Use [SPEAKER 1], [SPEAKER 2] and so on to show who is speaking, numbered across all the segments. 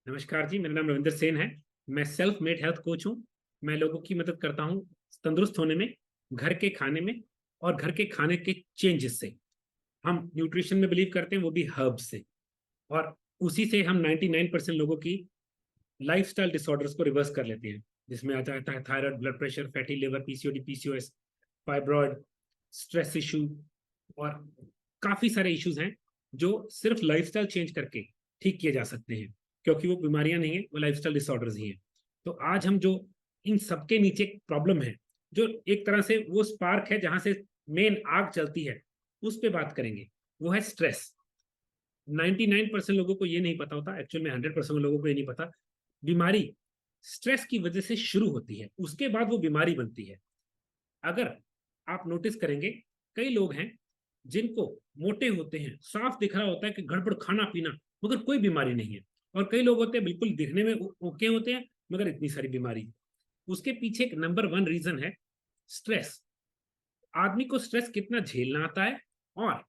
[SPEAKER 1] नमस्कार जी, मेरा नाम रविंदर सेन है। मैं सेल्फ मेड हेल्थ कोच हूँ। मैं लोगों की मदद करता हूँ तंदुरुस्त होने में, घर के खाने में और घर के खाने के चेंजेस से। हम न्यूट्रिशन में बिलीव करते हैं, वो भी हर्ब्स से। और उसी से हम 99% लोगों की लाइफस्टाइल डिसऑर्डर्स को रिवर्स कर लेते हैं, जिसमें आ जाता है thyroid, blood pressure, fatty liver, PCOD, PCOS, fibroid, stress issue और काफी सारे इश्यूज हैं जो सिर्फ लाइफस्टाइल चेंज करके ठीक किए जा सकते हैं, क्योंकि वो बीमारियां नहीं है, वो लाइफस्टाइल डिसऑर्डर्स ही हैं। तो आज हम जो इन सबके नीचे प्रॉब्लम है, जो एक तरह से वो स्पार्क है जहां से मेन आग चलती है, उस पर बात करेंगे। वो है स्ट्रेस। 99% लोगों को ये नहीं पता होता, एक्चुअल में 100% लोगों को ये नहीं पता। बीमारी स्ट्रेस की वजह से शुरू होती है, उसके बाद वो बीमारी बनती है। अगर आप नोटिस करेंगे, कई लोग हैं जिनको मोटे होते हैं, साफ दिख रहा होता है कि गड़बड़ खाना पीना, मगर कोई बीमारी नहीं है। और कई लोग होते हैं बिल्कुल दिखने में ओके होते हैं, मगर इतनी सारी बीमारी। उसके पीछे एक नंबर वन रीजन है स्ट्रेस। आदमी को स्ट्रेस कितना झेलना आता है और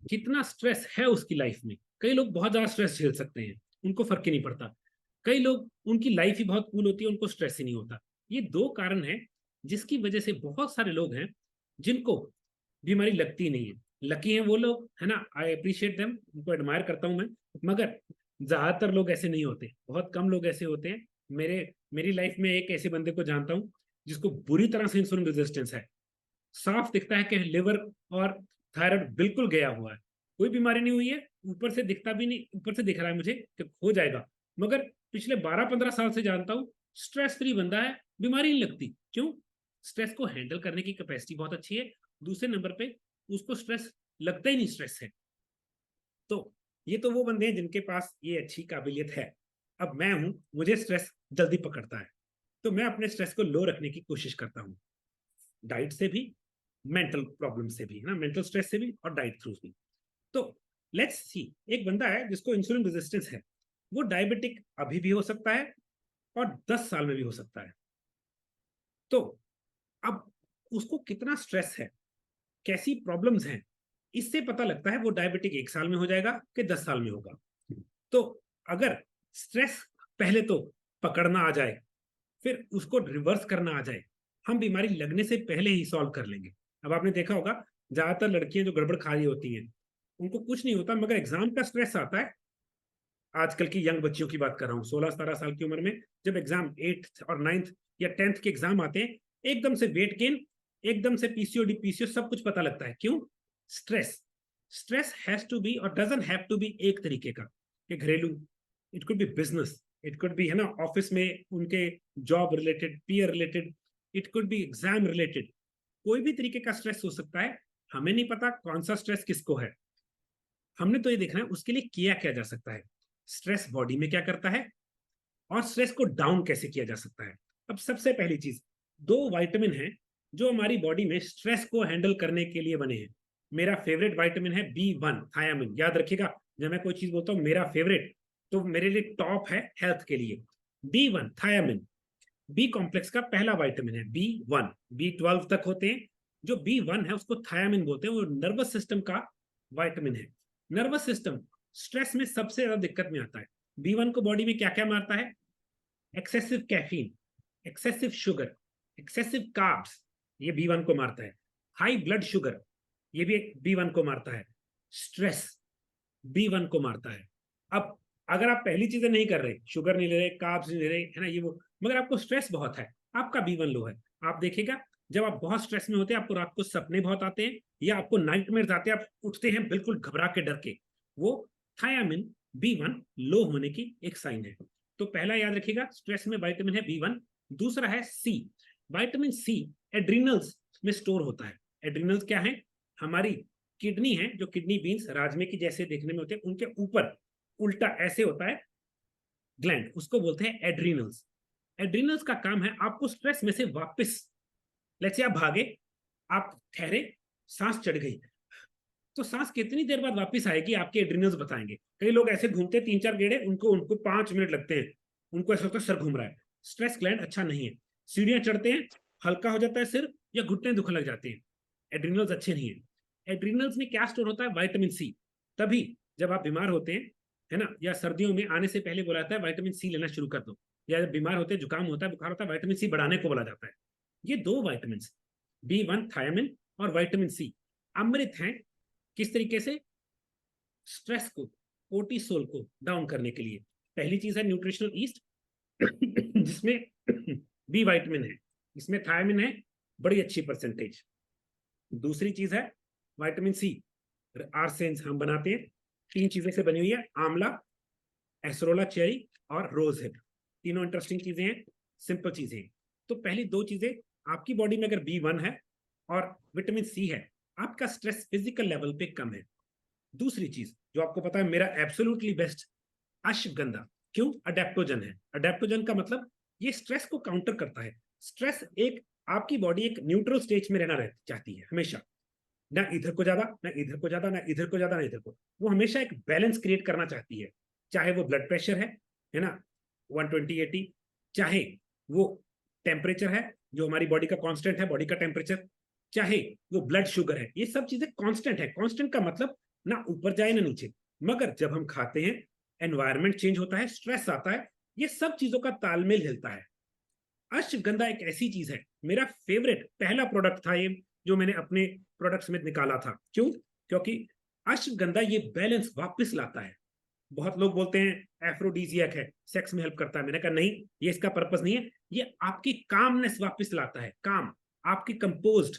[SPEAKER 1] कितना स्ट्रेस है उसकी लाइफ में। कई लोग बहुत ज्यादा स्ट्रेस झेल सकते हैं, उनको फर्क ही नहीं पड़ता। कई लोग, उनकी लाइफ ही बहुत कूल होती है, उनको स्ट्रेस ही नहीं होता। ये दो कारण है जिसकी वजह से बहुत सारे लोग हैं जिनको बीमारी लगती नहीं है। लकी हैं वो लोग, है ना, आई अप्रिशिएट देम, उनको एडमायर करता हूं मैं। मगर ज्यादातर लोग ऐसे नहीं होते, बहुत कम लोग ऐसे होते हैं। मेरी लाइफ में एक ऐसे बंदे को जानता हूं जिसको बुरी तरह से इंसुलिन रेजिस्टेंस है। साफ दिखता है कि लिवर और थायराइड बिल्कुल गया हुआ है, कोई बीमारी नहीं हुई है, ऊपर से दिखता भी नहीं, ऊपर से दिख रहा है मुझे कि हो जाएगा। मगर पिछले 12-15 साल से जानता हूं, स्ट्रेस फ्री बंदा है, बीमारी नहीं लगती। क्यों? स्ट्रेस को हैंडल करने की कैपेसिटी बहुत अच्छी है। दूसरे नंबर पे उसको स्ट्रेस लगता ही नहीं, स्ट्रेस है। तो ये तो वो बंदे हैं जिनके पास ये अच्छी काबिलियत है। अब मैं हूं, मुझे स्ट्रेस जल्दी पकड़ता है, तो मैं अपने स्ट्रेस को लो रखने की कोशिश करता हूँ, डाइट से भी, मेंटल प्रॉब्लम से भी, है ना, मेंटल स्ट्रेस से भी और डाइट थ्रू भी। तो लेट्स सी, एक बंदा है जिसको इंसुलिन रेजिस्टेंस है, वो डायबिटिक अभी भी हो सकता है और 10 साल में भी हो सकता है। तो अब उसको कितना स्ट्रेस है, कैसी प्रॉब्लम्स हैं, इससे पता लगता है वो डायबिटिक 1 साल में हो जाएगा कि 10 साल में होगा। तो अगर स्ट्रेस पहले तो पकड़ना आ जाए, फिर उसको रिवर्स करना आ जाए, हम बीमारी लगने से पहले ही सॉल्व कर लेंगे। अब आपने देखा होगा, ज्यादातर लड़कियां जो गड़बड़ खा रही होती हैं, उनको कुछ नहीं होता, मगर एग्जाम का स्ट्रेस आता है। आजकल की यंग बच्चियों की बात कर रहा हूँ, 16-17 साल की उम्र में, जब एग्जाम 8th और 9th या 10th के एग्जाम आते हैं, एकदम से वेट गेन, एकदम से पीसीओडी, पीसीओ, सब कुछ पता लगता है। क्यों? Stress. Stress has to be और डजंट हैव टू बी एक तरीके का, कि घरेलू, it could be business, it could be, है ना, ऑफिस में उनके job related, peer related, it could be exam related. कोई भी तरीके का स्ट्रेस हो सकता है। हमें नहीं पता कौन सा स्ट्रेस किसको है, हमने तो ये देखना है उसके लिए किया क्या जा सकता है, स्ट्रेस बॉडी में क्या करता है और स्ट्रेस को डाउन कैसे किया जा सकता है। अब सबसे पहली चीज, दो विटामिन है जो हमारी बॉडी में स्ट्रेस को हैंडल करने के लिए बने हैं। मेरा फेवरेट विटामिन है B1 थायामिन। याद रखिएगा, जब मैं कोई चीज बोलता हूँ मेरा फेवरेट, तो मेरे लिए टॉप है हेल्थ के लिए। B1 थायामिन, बी कॉम्प्लेक्स का पहला विटामिन है B1। B12 तक होते हैं, जो B1 है उसको थायामिन बोलते हैं, वो नर्वस सिस्टम का विटामिन है। नर्वस सिस्टम स्ट्रेस में सबसे ज्यादा दिक्कत में आता है। B1 को बॉडी में क्या क्या मारता है? Excessive caffeine, excessive sugar, excessive carbs, ये B1 को मारता है। हाई ब्लड शुगर, ये भी एक B1 को मारता है। स्ट्रेस B1 को मारता है। अब अगर आप पहली चीजें नहीं कर रहे, शुगर नहीं ले रहे, कार्ब्स नहीं ले रहे, है ना, ये वो, मगर आपको स्ट्रेस बहुत है, आपका B1 लो है। आप देखिएगा, जब आप बहुत स्ट्रेस में होते हैं, आपको रात को सपने बहुत आते हैं, या आपको नाइटमेयर्स आते हैं, आप उठते हैं बिल्कुल घबरा के, डर के, वो थायामिन B1 लो होने की एक साइन है। तो पहला याद रखिएगा, स्ट्रेस में विटामिन है B1। दूसरा है C। विटामिन C एड्रिनल्स में स्टोर होता है। एड्रिनल्स क्या है? हमारी किडनी है, जो किडनी बीन्स राजमे की जैसे देखने में होते हैं, उनके ऊपर उल्टा ऐसे होता है ग्लैंड, उसको बोलते हैं एड्रिनल्स। एड्रिनल्स का काम है आपको स्ट्रेस में से वापस, लेट्स से आप भागे, आप ठहरे, सांस चढ़ गई, तो सांस कितनी देर बाद वापस आएगी आपके एड्रिनल्स बताएंगे। कई लोग ऐसे घूमते 3-4 गेड़े, उनको उनको 5 मिनट लगते हैं, उनको ऐसा लगता है सर घूम रहा है। स्ट्रेस ग्लैंड अच्छा नहीं है। सीढ़ियां चढ़ते हैं, हल्का हो जाता है सिर, या घुटने दुखने लग जाते हैं, एड्रिनल्स अच्छे नहीं है। एड्रिनल्स में क्या स्टोर होता है? Vitamin C। तभी जब आप बीमार होते हैं, है ना, या सर्दियों में आने से पहले बोला जाता है विटामिन सी लेना शुरू कर दो, या जब बीमार होते हैं, जुकाम होता है, बुखार होता है, विटामिन सी बढ़ाने को बोला जाता है। ये दो विटामिन B1 थायमिन और विटामिन सी अमृत हैं किस तरीके से, स्ट्रेस को, कोर्टिसोल को डाउन करने के लिए। पहली चीज है न्यूट्रिशनल ईस्ट जिसमें बी विटामिन है, इसमें थायमिन है बड़ी अच्छी परसेंटेज। दूसरी चीज है विटामिन सी, आर्सेन्स हम बनाते हैं, 3 चीजों से बनी हुई है, आंवला, एसरोला चेरी और रोज हिप। तीनों इंटरेस्टिंग चीजें हैं, सिंपल चीजें हैं। तो पहली 2 चीजें, आपकी बॉडी में अगर B1 है और विटामिन सी है, आपका स्ट्रेस फिजिकल लेवल पे कम है। दूसरी चीज जो आपको पता है, मेरा एब्सोल्युटली बेस्ट अश्वगंधा, क्यों, अडेप्टोजन है। अडेप्टोजन का मतलब ये स्ट्रेस को काउंटर करता है। स्ट्रेस एक, आपकी बॉडी एक न्यूट्रल स्टेज में रहना चाहती है हमेशा, ना इधर को ज्यादा, ना इधर को ज्यादा, ना इधर को ज्यादा, ना इधर को। वो हमेशा एक बैलेंस क्रिएट करना चाहती है, चाहे वो ब्लड प्रेशर है ना, 120/80, चाहे वो टेम्परेचर है जो हमारी बॉडी का कांस्टेंट है, बॉडी का टेम्परेचर, चाहे वो ब्लड शुगर है, ये सब चीजें कांस्टेंट है। कांस्टेंट का मतलब ना ऊपर जाए ना नीचे। मगर जब हम खाते हैं, एनवायरमेंट चेंज होता है, स्ट्रेस आता है, ये सब चीजों का तालमेल हिलता है। अश्वगंधा एक ऐसी चीज है, मेरा फेवरेट पहला प्रोडक्ट था ये, जो मैंने अपने प्रोडक्ट्स में निकाला था। क्यों? क्योंकि अश्वगंधा ये बैलेंस वापस लाता है। बहुत लोग बोलते हैं एफ्रोडीजियक है, सेक्स में हेल्प करता है। मैंने कहा नहीं, ये इसका पर्पस नहीं है, ये आपकी कामनेस वापस लाता है, काम, आपकी कंपोज्ड।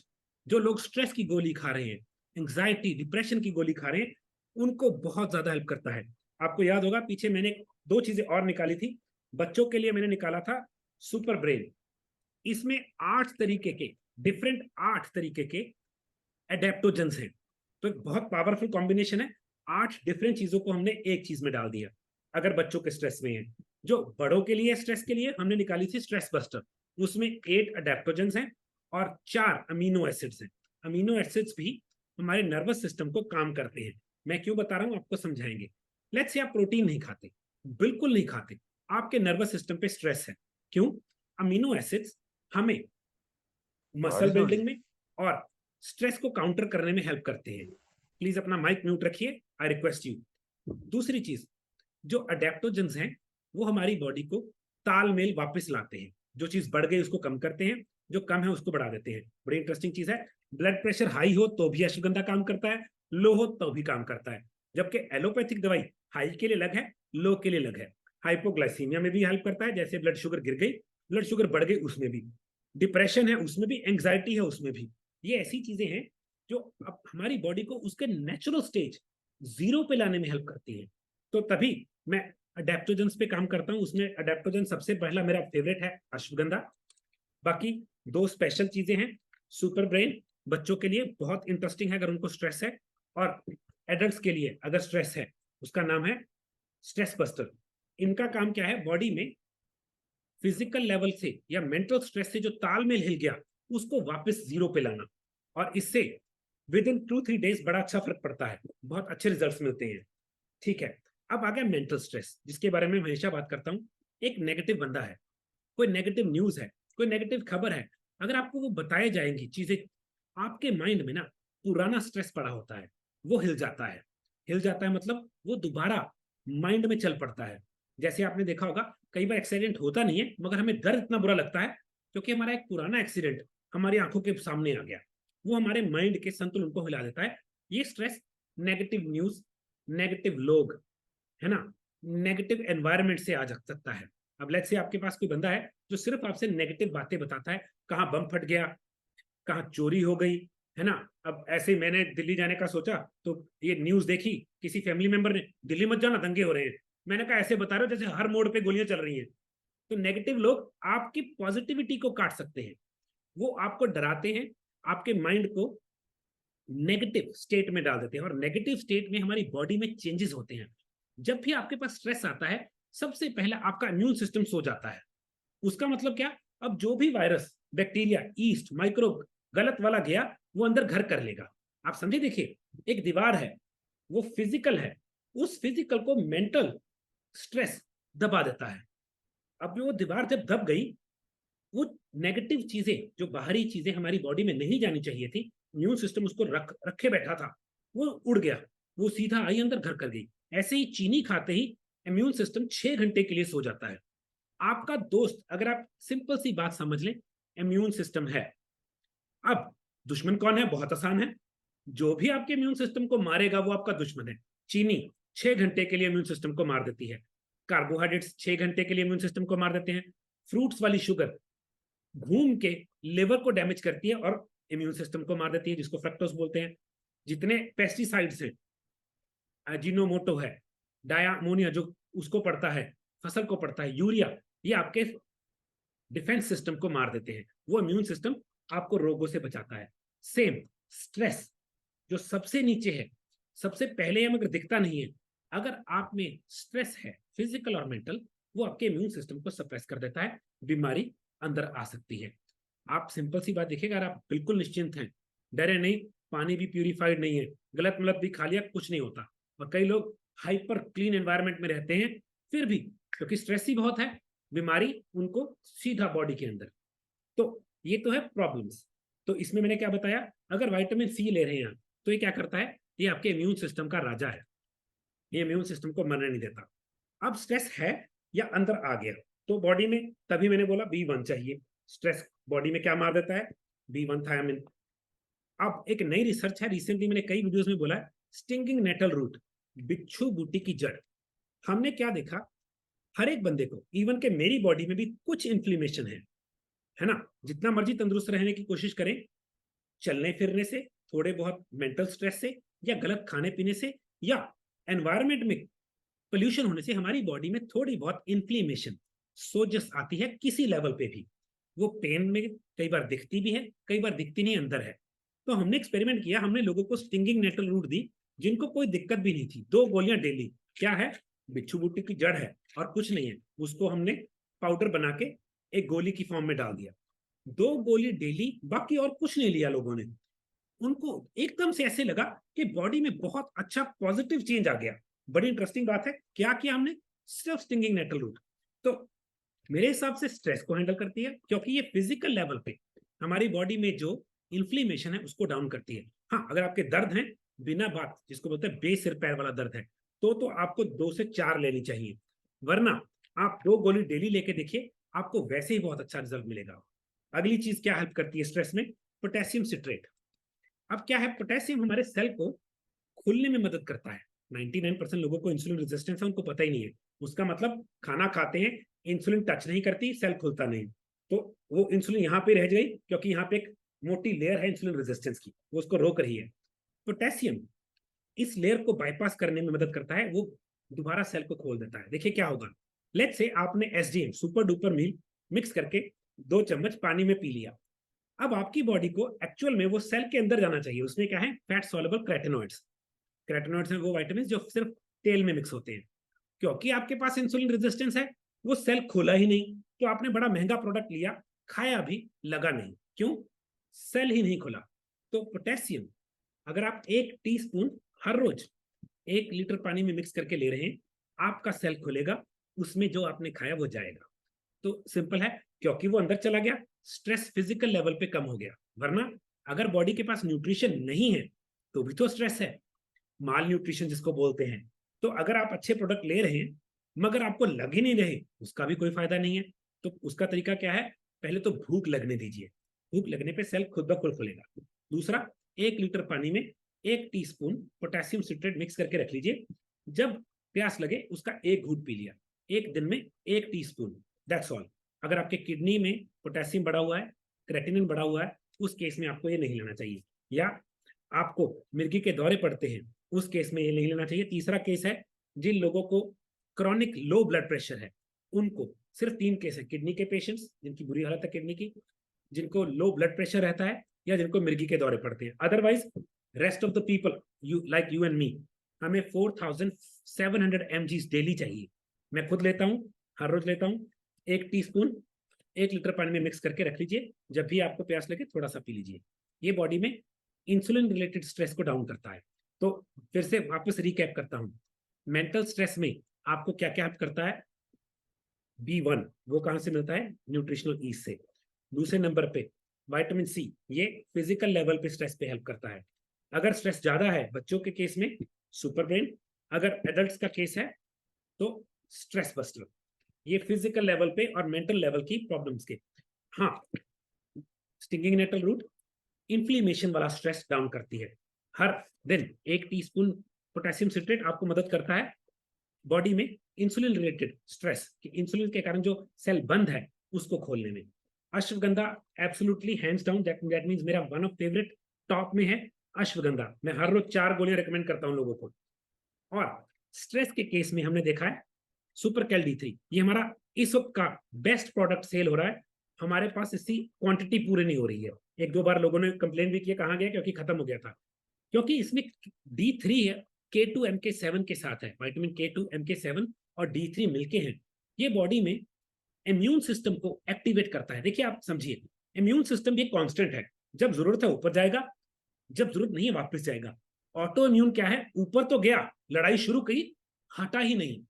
[SPEAKER 1] जो लोग स्ट्रेस की गोली खा रहे हैं, एंग्जाइटी, डिप्रेशन की गोली खा रहे हैं, उनको बहुत ज्यादा हेल्प करता है। आपको याद होगा पीछे मैंने 2 चीजें और निकाली थी। बच्चों के लिए मैंने निकाला था सुपर ब्रेन, इसमें 8 तरीके के, डिफरेंट 8 तरीके के एडेप्टोजेंस हैं। तो एक बहुत पावरफुल कॉम्बिनेशन है, 8 डिफरेंट चीजों को हमने एक चीज में डाल दिया। अगर बच्चों के स्ट्रेस में है, जो बड़ों के लिए स्ट्रेस के लिए हमने निकाली थी स्ट्रेस बस्टर, उसमें 8 अडेप्टोजेंस हैं और 4 अमीनो एसिड्स हैं। अमीनो एसिड्स भी हमारे नर्वस सिस्टम को काम करते हैं। मैं क्यों बता रहा हूं आपको समझाएंगे। लेट्स से आप प्रोटीन नहीं खाते, बिल्कुल नहीं खाते, आपके नर्वस सिस्टम पे स्ट्रेस है, क्यों? अमीनो एसिड्स हमें मसल बिल्डिंग में और स्ट्रेस को काउंटर करने में हेल्प करते हैं। प्लीज अपना माइक म्यूट रखिए, आई रिक्वेस्ट यू। दूसरी चीज, जो अडेप्टोजेंस हैं, वो हमारी बॉडी को तालमेल वापस लाते हैं। जो चीज बढ़ गई उसको कम करते हैं, जो कम है उसको बढ़ा देते हैं। बड़ी इंटरेस्टिंग चीज है। ब्लड प्रेशर हाई हो तो भी अश्वगंधा काम करता है, लो हो तो भी काम करता है। जबकि एलोपैथिक दवाई हाई के लिए अलग है, लो के लिए अलग है। हाइपोग्लाइसीमिया में भी हेल्प करता है, जैसे ब्लड शुगर गिर गई, ब्लड शुगर बढ़ गई, उसमें भी। डिप्रेशन है उसमें भी, एंग्जाइटी है उसमें भी। ये ऐसी चीजें हैं जो अब हमारी बॉडी को उसके नेचुरल स्टेज 0 पे लाने में हेल्प करती है। तो तभी मैं अडेप्टोजेंस पे काम करता हूं। उसमें अडेप्टोजन सबसे पहला मेरा फेवरेट है अश्वगंधा। बाकी 2 स्पेशल चीजें हैं, सुपर ब्रेन बच्चों के लिए बहुत इंटरेस्टिंग है अगर उनको स्ट्रेस है, और एडल्ट्स के लिए अगर स्ट्रेस है, उसका नाम है स्ट्रेस बस्टर। इनका काम क्या है, बॉडी में फिजिकल लेवल से या मेंटल स्ट्रेस से जो तालमेल हिल गया, उसको वापस 0 पे लाना। और इससे विद इन 2-3 डेज बड़ा अच्छा फर्क पड़ता है, बहुत अच्छे रिजल्ट्स मिलते हैं। ठीक है, अब आ गया मेंटल स्ट्रेस, जिसके बारे में हमेशा बात करता हूं। एक नेगेटिव बंदा है, कोई नेगेटिव न्यूज है, कोई नेगेटिव खबर है, अगर आपको वो बताए जाएंगी चीजें, आपके माइंड में ना पुराना स्ट्रेस पड़ा होता है, वो हिल जाता है। हिल जाता है मतलब वो दोबारा माइंड में चल पड़ता है। जैसे आपने देखा होगा, कई बार एक्सीडेंट होता नहीं है, मगर हमें दर्द इतना बुरा लगता है क्योंकि हमारा एक पुराना एक्सीडेंट हमारी आंखों के सामने आ गया, वो हमारे माइंड के संतुलन को हिला देता है। ये स्ट्रेस नेगेटिव न्यूज, नेगेटिव लोग, है ना, नेगेटिव एनवायरनमेंट से आ जा सकता है। अब लेट्स से आपके पास कोई बंदा है जो सिर्फ आपसे नेगेटिव बातें बताता है, कहाँ बम फट गया, कहाँ चोरी हो गई, है ना। अब ऐसे मैंने दिल्ली जाने का सोचा तो ये न्यूज देखी, किसी फैमिली मेंबर ने, दिल्ली मत जाना दंगे हो रहे हैं। मैंने कहा ऐसे बता रहे हो जैसे हर मोड़ पे गोलियां चल रही हैं। तो नेगेटिव लोग आपकी पॉजिटिविटी को काट सकते हैं, वो आपको डराते हैं, आपके माइंड को नेगेटिव स्टेट में डाल देते हैं, और नेगेटिव स्टेट में हमारी बॉडी में चेंजेस होते हैं। जब भी आपके पास स्ट्रेस आता है, सबसे पहले आपका इम्यून सिस्टम सो जाता है। उसका मतलब क्या, अब जो भी वायरस, बैक्टीरिया, ईस्ट, माइक्रोब गलत वाला गया, वो अंदर घर कर लेगा। आप समझे, देखिए एक दीवार है, वो फिजिकल है, उस फिजिकल को मेंटल स्ट्रेस दबा देता है। अब वो दीवार जब दब गई, वो नेगेटिव चीजें, जो बाहरी चीजें हमारी बॉडी में नहीं जानी चाहिए थी, इम्यून सिस्टम उसको रखे बैठा था, वो उड़ गया, वो सीधा आई अंदर घर कर गई। ऐसे ही चीनी खाते ही इम्यून सिस्टम 6 घंटे के लिए सो जाता है। आपका दोस्त, अगर आप सिंपल सी बात समझ लें, इम्यून सिस्टम है। अब दुश्मन कौन है? बहुत आसान है, जो भी आपके इम्यून सिस्टम को मारेगा वो आपका दुश्मन है। चीनी 6 घंटे के लिए इम्यून सिस्टम को मार देती है, कार्बोहाइड्रेट्स 6 घंटे के लिए इम्यून सिस्टम को मार देते हैं, फ्रूट्स वाली शुगर घूम के लिवर को डैमेज करती है और इम्यून सिस्टम को मार देती है, जिसको फ्रक्टोज बोलते हैं। जितने पेस्टिसाइड्स हैं, अजीनोमोटो है, डायामोनिया जो उसको पड़ता है, फसल को पड़ता है, यूरिया, ये आपके डिफेंस सिस्टम को मार देते हैं। वो इम्यून सिस्टम आपको रोगों से बचाता है। सेम स्ट्रेस जो सबसे नीचे है, सबसे पहले हम अगर दिखता नहीं है, अगर आप में स्ट्रेस है फिजिकल और मेंटल, वो आपके इम्यून सिस्टम को सप्रेस कर देता है, बीमारी अंदर आ सकती है। आप सिंपल सी बात देखिएगा, अगर आप बिल्कुल निश्चिंत हैं, डरे नहीं, पानी भी प्यूरिफाइड नहीं है, गलत मलत भी खा लिया, कुछ नहीं होता। और कई लोग हाइपर क्लीन एनवायरनमेंट में रहते हैं, फिर भी क्योंकि स्ट्रेस ही बहुत है, बीमारी उनको सीधा बॉडी के अंदर। तो ये तो है प्रॉब्लम्स। तो इसमें मैंने क्या बताया, अगर विटामिन सी ले रहे हैं तो ये क्या करता है, ये आपके इम्यून सिस्टम का राजा है, ये इम्यून सिस्टम को मरने नहीं देता। अब स्ट्रेस है या अंदर आ गया, तो बॉडी में, तभी मैंने बोला B1 चाहिए। स्ट्रेस बॉडी में क्या मार देता है? B1 thiamine. अब एक नई रिसर्च है, रिसेंटली मैंने कई वीडियोस में बोला है, स्टिंगिंग नेटल रूट, बिच्छू बूटी की जड़। हमने क्या देखा, हर एक बंदे को, इवन के मेरी बॉडी में भी कुछ इन्फ्लेमेशन है ना। जितना मर्जी तंदुरुस्त रहने की कोशिश करें, चलने फिरने से, थोड़े बहुत मेंटल स्ट्रेस से, या गलत खाने पीने से, या एनवायरमेंट में पोल्यूशन होने से हमारी बॉडी में थोड़ी बहुत इन्फ्लेमेशन, सोजस आती है किसी लेवल पे भी। वो पेन में कई बार दिखती भी है, कई बार दिखती नहीं, अंदर है। तो हमने एक्सपेरिमेंट किया, हमने लोगों को स्टिंगिंग नेटल रूट दी, जिनको कोई दिक्कत भी नहीं थी, 2 गोलियां डेली। क्या है? बिच्छू बूटी की जड़ है और कुछ नहीं है, उसको हमने पाउडर बना के एक गोली की फॉर्म में डाल दिया। 2 गोली डेली, बाकी और कुछ नहीं लिया लोगों ने। उनको एकदम से ऐसे लगा कि बॉडी में बहुत अच्छा पॉजिटिव चेंज आ गया। बड़ी इंटरेस्टिंग बात है, क्या किया हमने? सिर्फ स्टिंगिंग नेटल रूट। तो मेरे हिसाब से स्ट्रेस को हैंडल करती है, क्योंकि ये फिजिकल लेवल पे हमारी बॉडी में जो इन्फ्लेमेशन है उसको डाउन करती है। हाँ, अगर आपके दर्द है बिना बात, जिसको बोलते हैं बेसिर पैर वाला दर्द है, तो आपको 2 से 4 लेनी चाहिए, वरना आप 2 गोली डेली लेके देखिए, आपको वैसे ही बहुत अच्छा रिजल्ट मिलेगा। अगली चीज क्या हेल्प करती है स्ट्रेस में? Potassium citrate. अब क्या है, पोटेशियम हमारे सेल को खुलने में मदद करता है। 99% लोगों को इंसुलिन रेजिस्टेंस है, उनको पता ही नहीं है। उसका मतलब खाना खाते हैं, इंसुलिन टच नहीं करती, सेल खुलता नहीं, तो वो इंसुलिन यहाँ पे रह गई, क्योंकि यहाँ पे एक मोटी लेयर है इंसुलिन रेजिस्टेंस की, वो उसको रोक रही है। पोटेशियम इस लेयर को बाईपास करने में मदद करता है, वो दोबारा सेल को खोल देता है। देखिए क्या होगा, लेट्स से आपने SDM सुपर डुपर मील मिक्स करके 2 चम्मच पानी में पी लिया। अब आपकी बॉडी को एक्चुअल में वो सेल के अंदर जाना चाहिए, उसमें क्या है? Fat soluble carotenoids. कैरोटीनॉइड्स हैं वो विटामिन जो सिर्फ तेल में मिक्स होते हैं। क्योंकि आपके पास इंसुलिन रेजिस्टेंस है, वो सेल खोला ही नहीं, तो आपने बड़ा महंगा प्रोडक्ट लिया, खाया भी, लगा नहीं। क्यों? सेल ही नहीं खुला। तो पोटेशियम अगर आप 1 टीस्पून हर रोज 1 लीटर पानी में मिक्स करके ले रहे हैं, आपका सेल खुलेगा, उसमें जो आपने खाया वो जाएगा। तो सिंपल है, क्योंकि वो अंदर चला गया, स्ट्रेस फिजिकल लेवल पे कम हो गया। वरना अगर बॉडी के पास न्यूट्रिशन नहीं है तो भी तो स्ट्रेस है, माल न्यूट्रिशन जिसको बोलते हैं। तो अगर आप अच्छे प्रोडक्ट ले रहे हैं मगर आपको लग ही नहीं रहे, उसका भी कोई फायदा नहीं है। तो उसका तरीका क्या है? पहले तो भूख लगने दीजिए, भूख लगने पे सेल खुद ब खुद खुलेगा। दूसरा, 1 लीटर पानी में 1 टीस्पून पोटेशियम सिट्रेट मिक्स करके रख लीजिए, जब प्यास लगे उसका 1 घूंट पी लिया, 1 दिन में 1 टीस्पून, दैट्स ऑल। अगर आपके किडनी में पोटेशियम बढ़ा हुआ है, क्रेटिनिन बढ़ा हुआ है, उस केस में आपको ये नहीं लेना चाहिए। या आपको मिर्गी के दौरे पड़ते हैं, उस केस में ये नहीं लेना चाहिए। तीसरा केस है, जिन लोगों को क्रॉनिक लो ब्लड प्रेशर है, उनको सिर्फ 3 केस है, किडनी के पेशेंट्स जिनकी बुरी हालत है किडनी की, जिनको लो ब्लड प्रेशर रहता है, या जिनको मिर्गी के दौरे पड़ते हैं। Otherwise rest of the people like you and me, हमें 4700 mg डेली चाहिए। मैं खुद लेता हूँ, हर रोज लेता हूँ। 1 टीस्पून 1 लीटर पानी में मिक्स करके रख लीजिए, जब भी आपको प्यास लगे थोड़ा सा पी लीजिए। ये बॉडी में इंसुलिन रिलेटेड स्ट्रेस को डाउन करता है। तो फिर से वापस रिकैप करता हूँ, मेंटल स्ट्रेस में आपको क्या क्या हेल्प करता है? B1 वो कहां से मिलता है? न्यूट्रिशनल ईस्ट से। दूसरे नंबर पे विटामिन सी, ये फिजिकल लेवल पे स्ट्रेस पे हेल्प करता है। अगर स्ट्रेस ज्यादा है, बच्चों के केस में सुपर ब्रेन, अगर एडल्ट्स का केस है तो स्ट्रेस बस्टर, ये फिजिकल लेवल पे और मेंटल लेवल की प्रॉब्लम्स के। हाँ, स्टिंगिंग नेटल रूट इन्फ्लेमेशन वाला स्ट्रेस डाउन करती है। हर दिन 1 टीस्पून पोटेशियम सिट्रेट आपको मदद करता है बॉडी में इंसुलिन रिलेटेड स्ट्रेस, इंसुलिन के कारण जो सेल बंद है उसको खोलने में। Ashwagandha absolutely hands down, that means मेरा वन ऑफ फेवरेट टॉप में है अश्वगंधा। मैं हर रोज 4 गोलियां रिकमेंड करता हूं लोगों को। और स्ट्रेस के केस में हमने देखा है सुपर कैल D3, ये हमारा इस वक्त का बेस्ट प्रोडक्ट सेल हो रहा है। हमारे पास इसकी क्वांटिटी पूरी नहीं हो रही है। 1-2 बार लोगों ने कंप्लेन भी किया कहाँ गया, क्योंकि खत्म हो गया था। क्योंकि इसमें D3 है, K2 MK7 के साथ है, विटामिन K2 MK7 और D3 मिलके हैं। ये बॉडी में इम्यून सिस्टम को एक्टिवेट करता है। देखिए आप समझिए, इम्यून सिस्टम ये कांस्टेंट है, जब जरूरत है ऊपर जाएगा, जब जरूरत नहीं है वापस जाएगा। ऑटो इम्यून क्या है, ऊपर तो गया, लड़ाई शुरू की, हटा ही नहीं।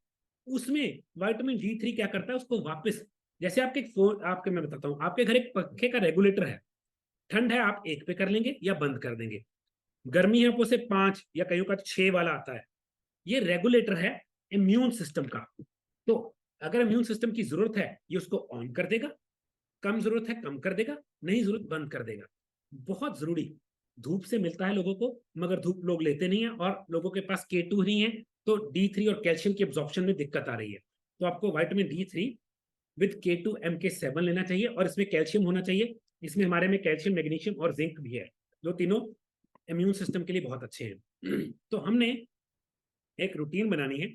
[SPEAKER 1] उसमें विटामिन D3 क्या करता है, उसको वापस, जैसे आपके फोन, आपके मैं बताता हूं, आपके घर एक पंखे का रेगुलेटर है, ठंड है आप 1 पे कर लेंगे या बंद कर देंगे, गर्मी है आपको से 5 या कईयों का 6 वाला आता है। ये रेगुलेटर है इम्यून सिस्टम का। तो अगर इम्यून सिस्टम की जरूरत है ये उसको ऑन कर देगा, कम जरूरत है कम कर देगा, नहीं जरूरत बंद कर देगा। बहुत जरूरी। धूप से मिलता है लोगों को, मगर धूप लोग लेते नहीं है, और लोगों के पास K2 नहीं है, तो D3 और कैल्शियम की एब्जॉर्प्शन में दिक्कत आ रही है। तो आपको vitamin D3 with K2 MK7 लेना चाहिए, और इसमें कैल्शियम होना चाहिए। इसमें हमारे में कैल्शियम, मैग्नीशियम और जिंक भी है, जो तीनों इम्यून सिस्टम के लिए बहुत अच्छे हैं। तो हमने एक रूटीन बनानी है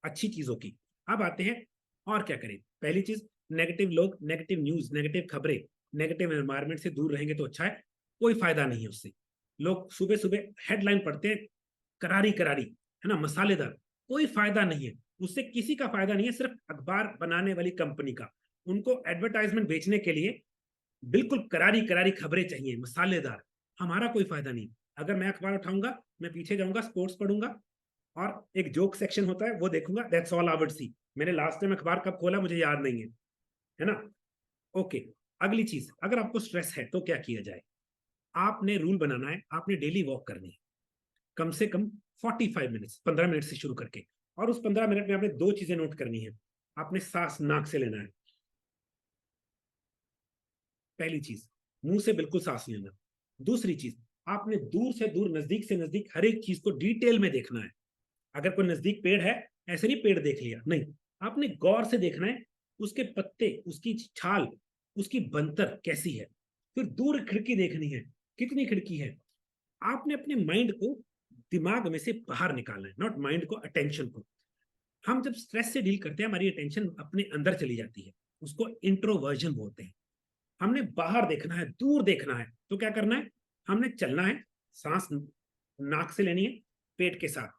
[SPEAKER 1] अच्छी चीजों की। अब आते हैं और क्या करें। पहली चीज, नेगेटिव लोग, नेगेटिव न्यूज, नेगेटिव खबरें, नेगेटिव एनवायरमेंट से दूर रहेंगे तो अच्छा है। कोई फायदा नहीं है उससे। लोग सुबह सुबह हेडलाइन पढ़ते हैं करारी करारी, है ना, मसालेदार, कोई फायदा नहीं है उससे, किसी का फायदा नहीं है, सिर्फ अखबार बनाने वाली कंपनी का। उनको एडवर्टाइजमेंट बेचने के लिए बिल्कुल करारी करारी खबरें चाहिए, मसालेदार। हमारा कोई फायदा नहीं। अगर मैं अखबार उठाऊंगा, मैं पीछे जाऊंगा, स्पोर्ट्स पढ़ूंगा, और एक जोक सेक्शन होता है वो देखूंगा, that's all I would see. मैंने लास्ट टाइम अखबार कब खोला मुझे याद नहीं है ना। ओके, अगली चीज, अगर आपको स्ट्रेस है तो क्या किया जाए। आपने रूल बनाना है, आपने डेली वॉक करनी है, कम से कम 45 मिनट, 15 मिनट से शुरू करके। और उस 15 मिनट में आपने 2 चीजें नोट करनी है। आपने सांस नाक से लेना है, पहली चीज, मुंह से बिल्कुल सांस लेना। दूसरी चीज, आपने दूर से दूर, नजदीक से नजदीक हर एक चीज को डिटेल में देखना है। अगर कोई नजदीक पेड़ है, ऐसे नहीं पेड़ देख लिया, नहीं, आपने गौर से देखना है उसके पत्ते, उसकी छाल, उसकी बनतर कैसी है। फिर दूर खिड़की देखनी है, कितनी खिड़की है। आपने अपने माइंड को दिमाग में से बाहर निकालना है, नॉट माइंड को, अटेंशन को। हम जब स्ट्रेस से डील करते हैं, हमारी अटेंशन अपने अंदर चली जाती है, उसको इंट्रोवर्जन बोलते हैं। हमने बाहर देखना है, दूर देखना है। तो क्या करना है, हमने चलना है, सांस नाक से लेनी है, पेट के साथ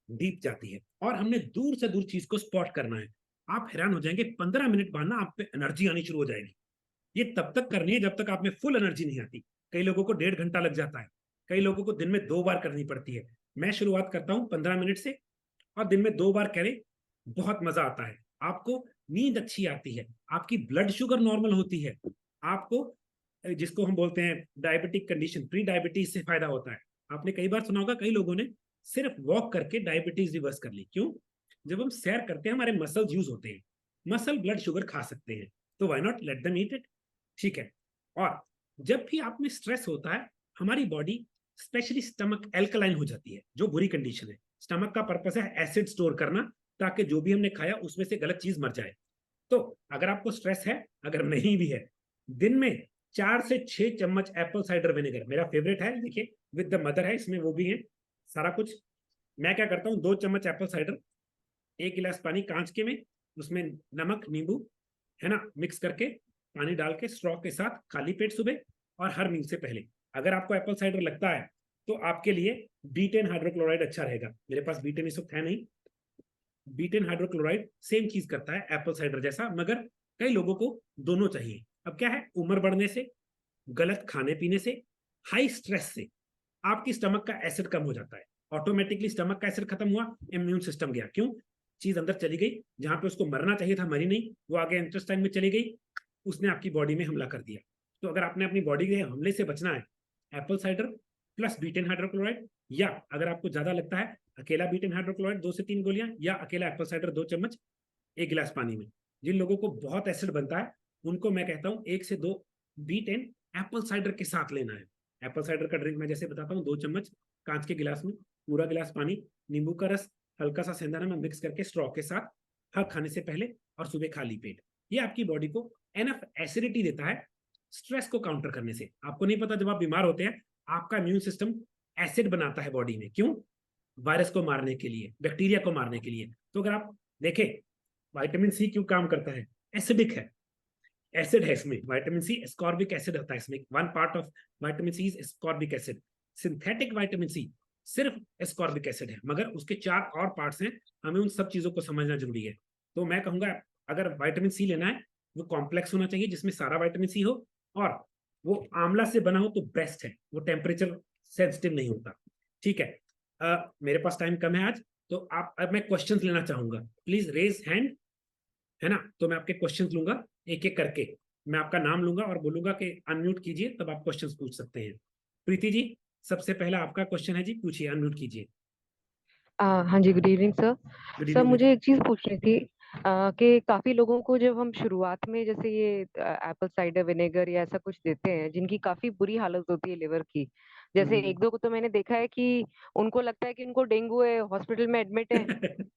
[SPEAKER 1] डीप जाती है, और हमने दूर से दूर चीज को स्पॉट करना है। आप हैरान हो जाएंगे, 15 मिनट बाद ना आप पे एनर्जी आनी शुरू हो जाएगी। ये तब तक करनी है जब तक आप में फुल एनर्जी नहीं आती। कई लोगों को 1.5 घंटा लग जाता है, कई लोगों को दिन में 2 बार करनी पड़ती है। मैं शुरुआत करता हूँ 15 मिनट से, और दिन में 2 बार करें, बहुत मजा आता है। आपको नींद अच्छी आती है, आपकी ब्लड शुगर नॉर्मल होती है, आपको, जिसको हम बोलते हैं डायबिटिक कंडीशन, प्री डायबिटीज से फायदा होता है। आपने कई बार सुना होगा, कई लोगों ने सिर्फ वॉक करके डायबिटीज रिवर्स कर ली। क्यों? जब हम सैर करते हैं हमारे मसल्स यूज होते हैं, मसल ब्लड शुगर खा सकते हैं, तो why not let them eat it. ठीक है। और जब भी आप में स्ट्रेस होता है, हमारी बॉडी, स्पेशली स्टमक, एल्कलाइन हो जाती है, जो बुरी कंडीशन है। स्टमक का पर्पस है एसिड स्टोर करना, ताकि जो भी हमने खाया उसमें से गलत चीज मर जाए। तो अगर आपको स्ट्रेस है, अगर नहीं भी है, दिन में 4 से 6 चम्मच एप्पल साइडर विनेगर, मेरा फेवरेट है, देखिए विद द मदर है, इसमें वो भी है सारा कुछ। मैं क्या करता हूँ, 2 चम्मच एप्पल साइडर, 1 गिलास पानी कांच के में, उसमें नमक, नींबू, है ना, मिक्स करके, पानी डाल के स्ट्रॉ के साथ, खाली पेट सुबह और हर मील से पहले। अगर आपको एप्पल साइडर लगता है तो आपके लिए B10 हाइड्रोक्लोराइड अच्छा रहेगा। मेरे पास B10 इस वक्त है नहीं। B10 हाइड्रोक्लोराइड सेम चीज करता है एप्पल साइडर जैसा, मगर कई लोगों को दोनों चाहिए। अब क्या है, उम्र बढ़ने से, गलत खाने पीने से, हाई स्ट्रेस से आपकी स्टमक का एसिड कम हो जाता है। ऑटोमेटिकली स्टमक का एसिड खत्म हुआ, इम्यून सिस्टम गया। क्यों? चीज अंदर चली गई, जहां पे उसको मरना चाहिए था मरी नहीं, वो आगे इंटेस्टाइन में चली गई, उसने आपकी बॉडी में हमला कर दिया। तो अगर आपने अपनी बॉडी के हमले से बचना है, Apple cider plus B10 hydrochloride या अगर आपको ज्यादा लगता है अकेला बीटन हाइड्रोक्लोराइड 2 से 3 गोलियां, या अकेला एप्पल साइडर 2 चम्मच 1 गिलास पानी में। जिन लोगों को बहुत एसिड बनता है उनको मैं कहता हूँ 1 से 2 बीटन एप्पल साइडर के साथ लेना है। एप्पल साइडर का ड्रिंक मैं जैसे बताता हूँ, 2 चम्मच कांच के गिलास में, पूरा गिलास पानी, नींबू का रस, हल्का सा सेंधा नमक मिक्स करके स्ट्रॉ के साथ, हर खाने से पहले और सुबह खाली पेट। ये आपकी बॉडी को एनफ एसिडिटी देता है स्ट्रेस को काउंटर करने से। आपको नहीं पता, जब आप बीमार होते हैं आपका इम्यून सिस्टम एसिड बनाता है बॉडी में। क्यों? वायरस को मारने के लिए, बैक्टीरिया को मारने के लिए। तो अगर आप देखें विटामिन सी क्यों काम करता है, एसिडिक है, एसिड है इसमें। विटामिन सी एस्कॉर्बिक एसिड होता है इसमें, one part of vitamin C is ascorbic acid. Synthetic vitamin C सिर्फ एस्कॉर्बिक एसिड है, मगर उसके 4 और पार्ट्स हैं, हमें उन सब चीजों को समझना जरूरी है। तो मैं कहूंगा अगर विटामिन सी लेना है वो कॉम्प्लेक्स होना चाहिए जिसमें सारा विटामिन सी हो, और वो आंवला से बना हो तो बेस्ट है, वो टेम्परेचर सेंसिटिव नहीं होता। ठीक है, मेरे पास टाइम कम है आज, तो आप अब मैं क्वेश्चंस लेना चाहूंगा, प्लीज रेज हैंड, है ना। तो मैं आपके क्वेश्चंस लूंगा एक एक करके, मैं आपका नाम लूंगा और बोलूंगा कि अनम्यूट कीजिए, तब आप क्वेश्चंस पूछ सकते हैं। प्रीति जी, सबसे पहला आपका क्वेश्चन है जी, पूछिए, अनम्यूट कीजिए।
[SPEAKER 2] हाँ जी, good evening sir.
[SPEAKER 1] Good
[SPEAKER 2] sir
[SPEAKER 1] evening.
[SPEAKER 2] मुझे एक चीज़ पूछनी थी कि काफ़ी लोगों को जब हम शुरुआत में जैसे ये एप्पल साइडर विनेगर या ऐसा कुछ देते हैं जिनकी काफ़ी बुरी हालत होती है लिवर की। जैसे एक दो को तो मैंने देखा है कि उनको लगता है कि उनको डेंगू है, हॉस्पिटल में एडमिट है।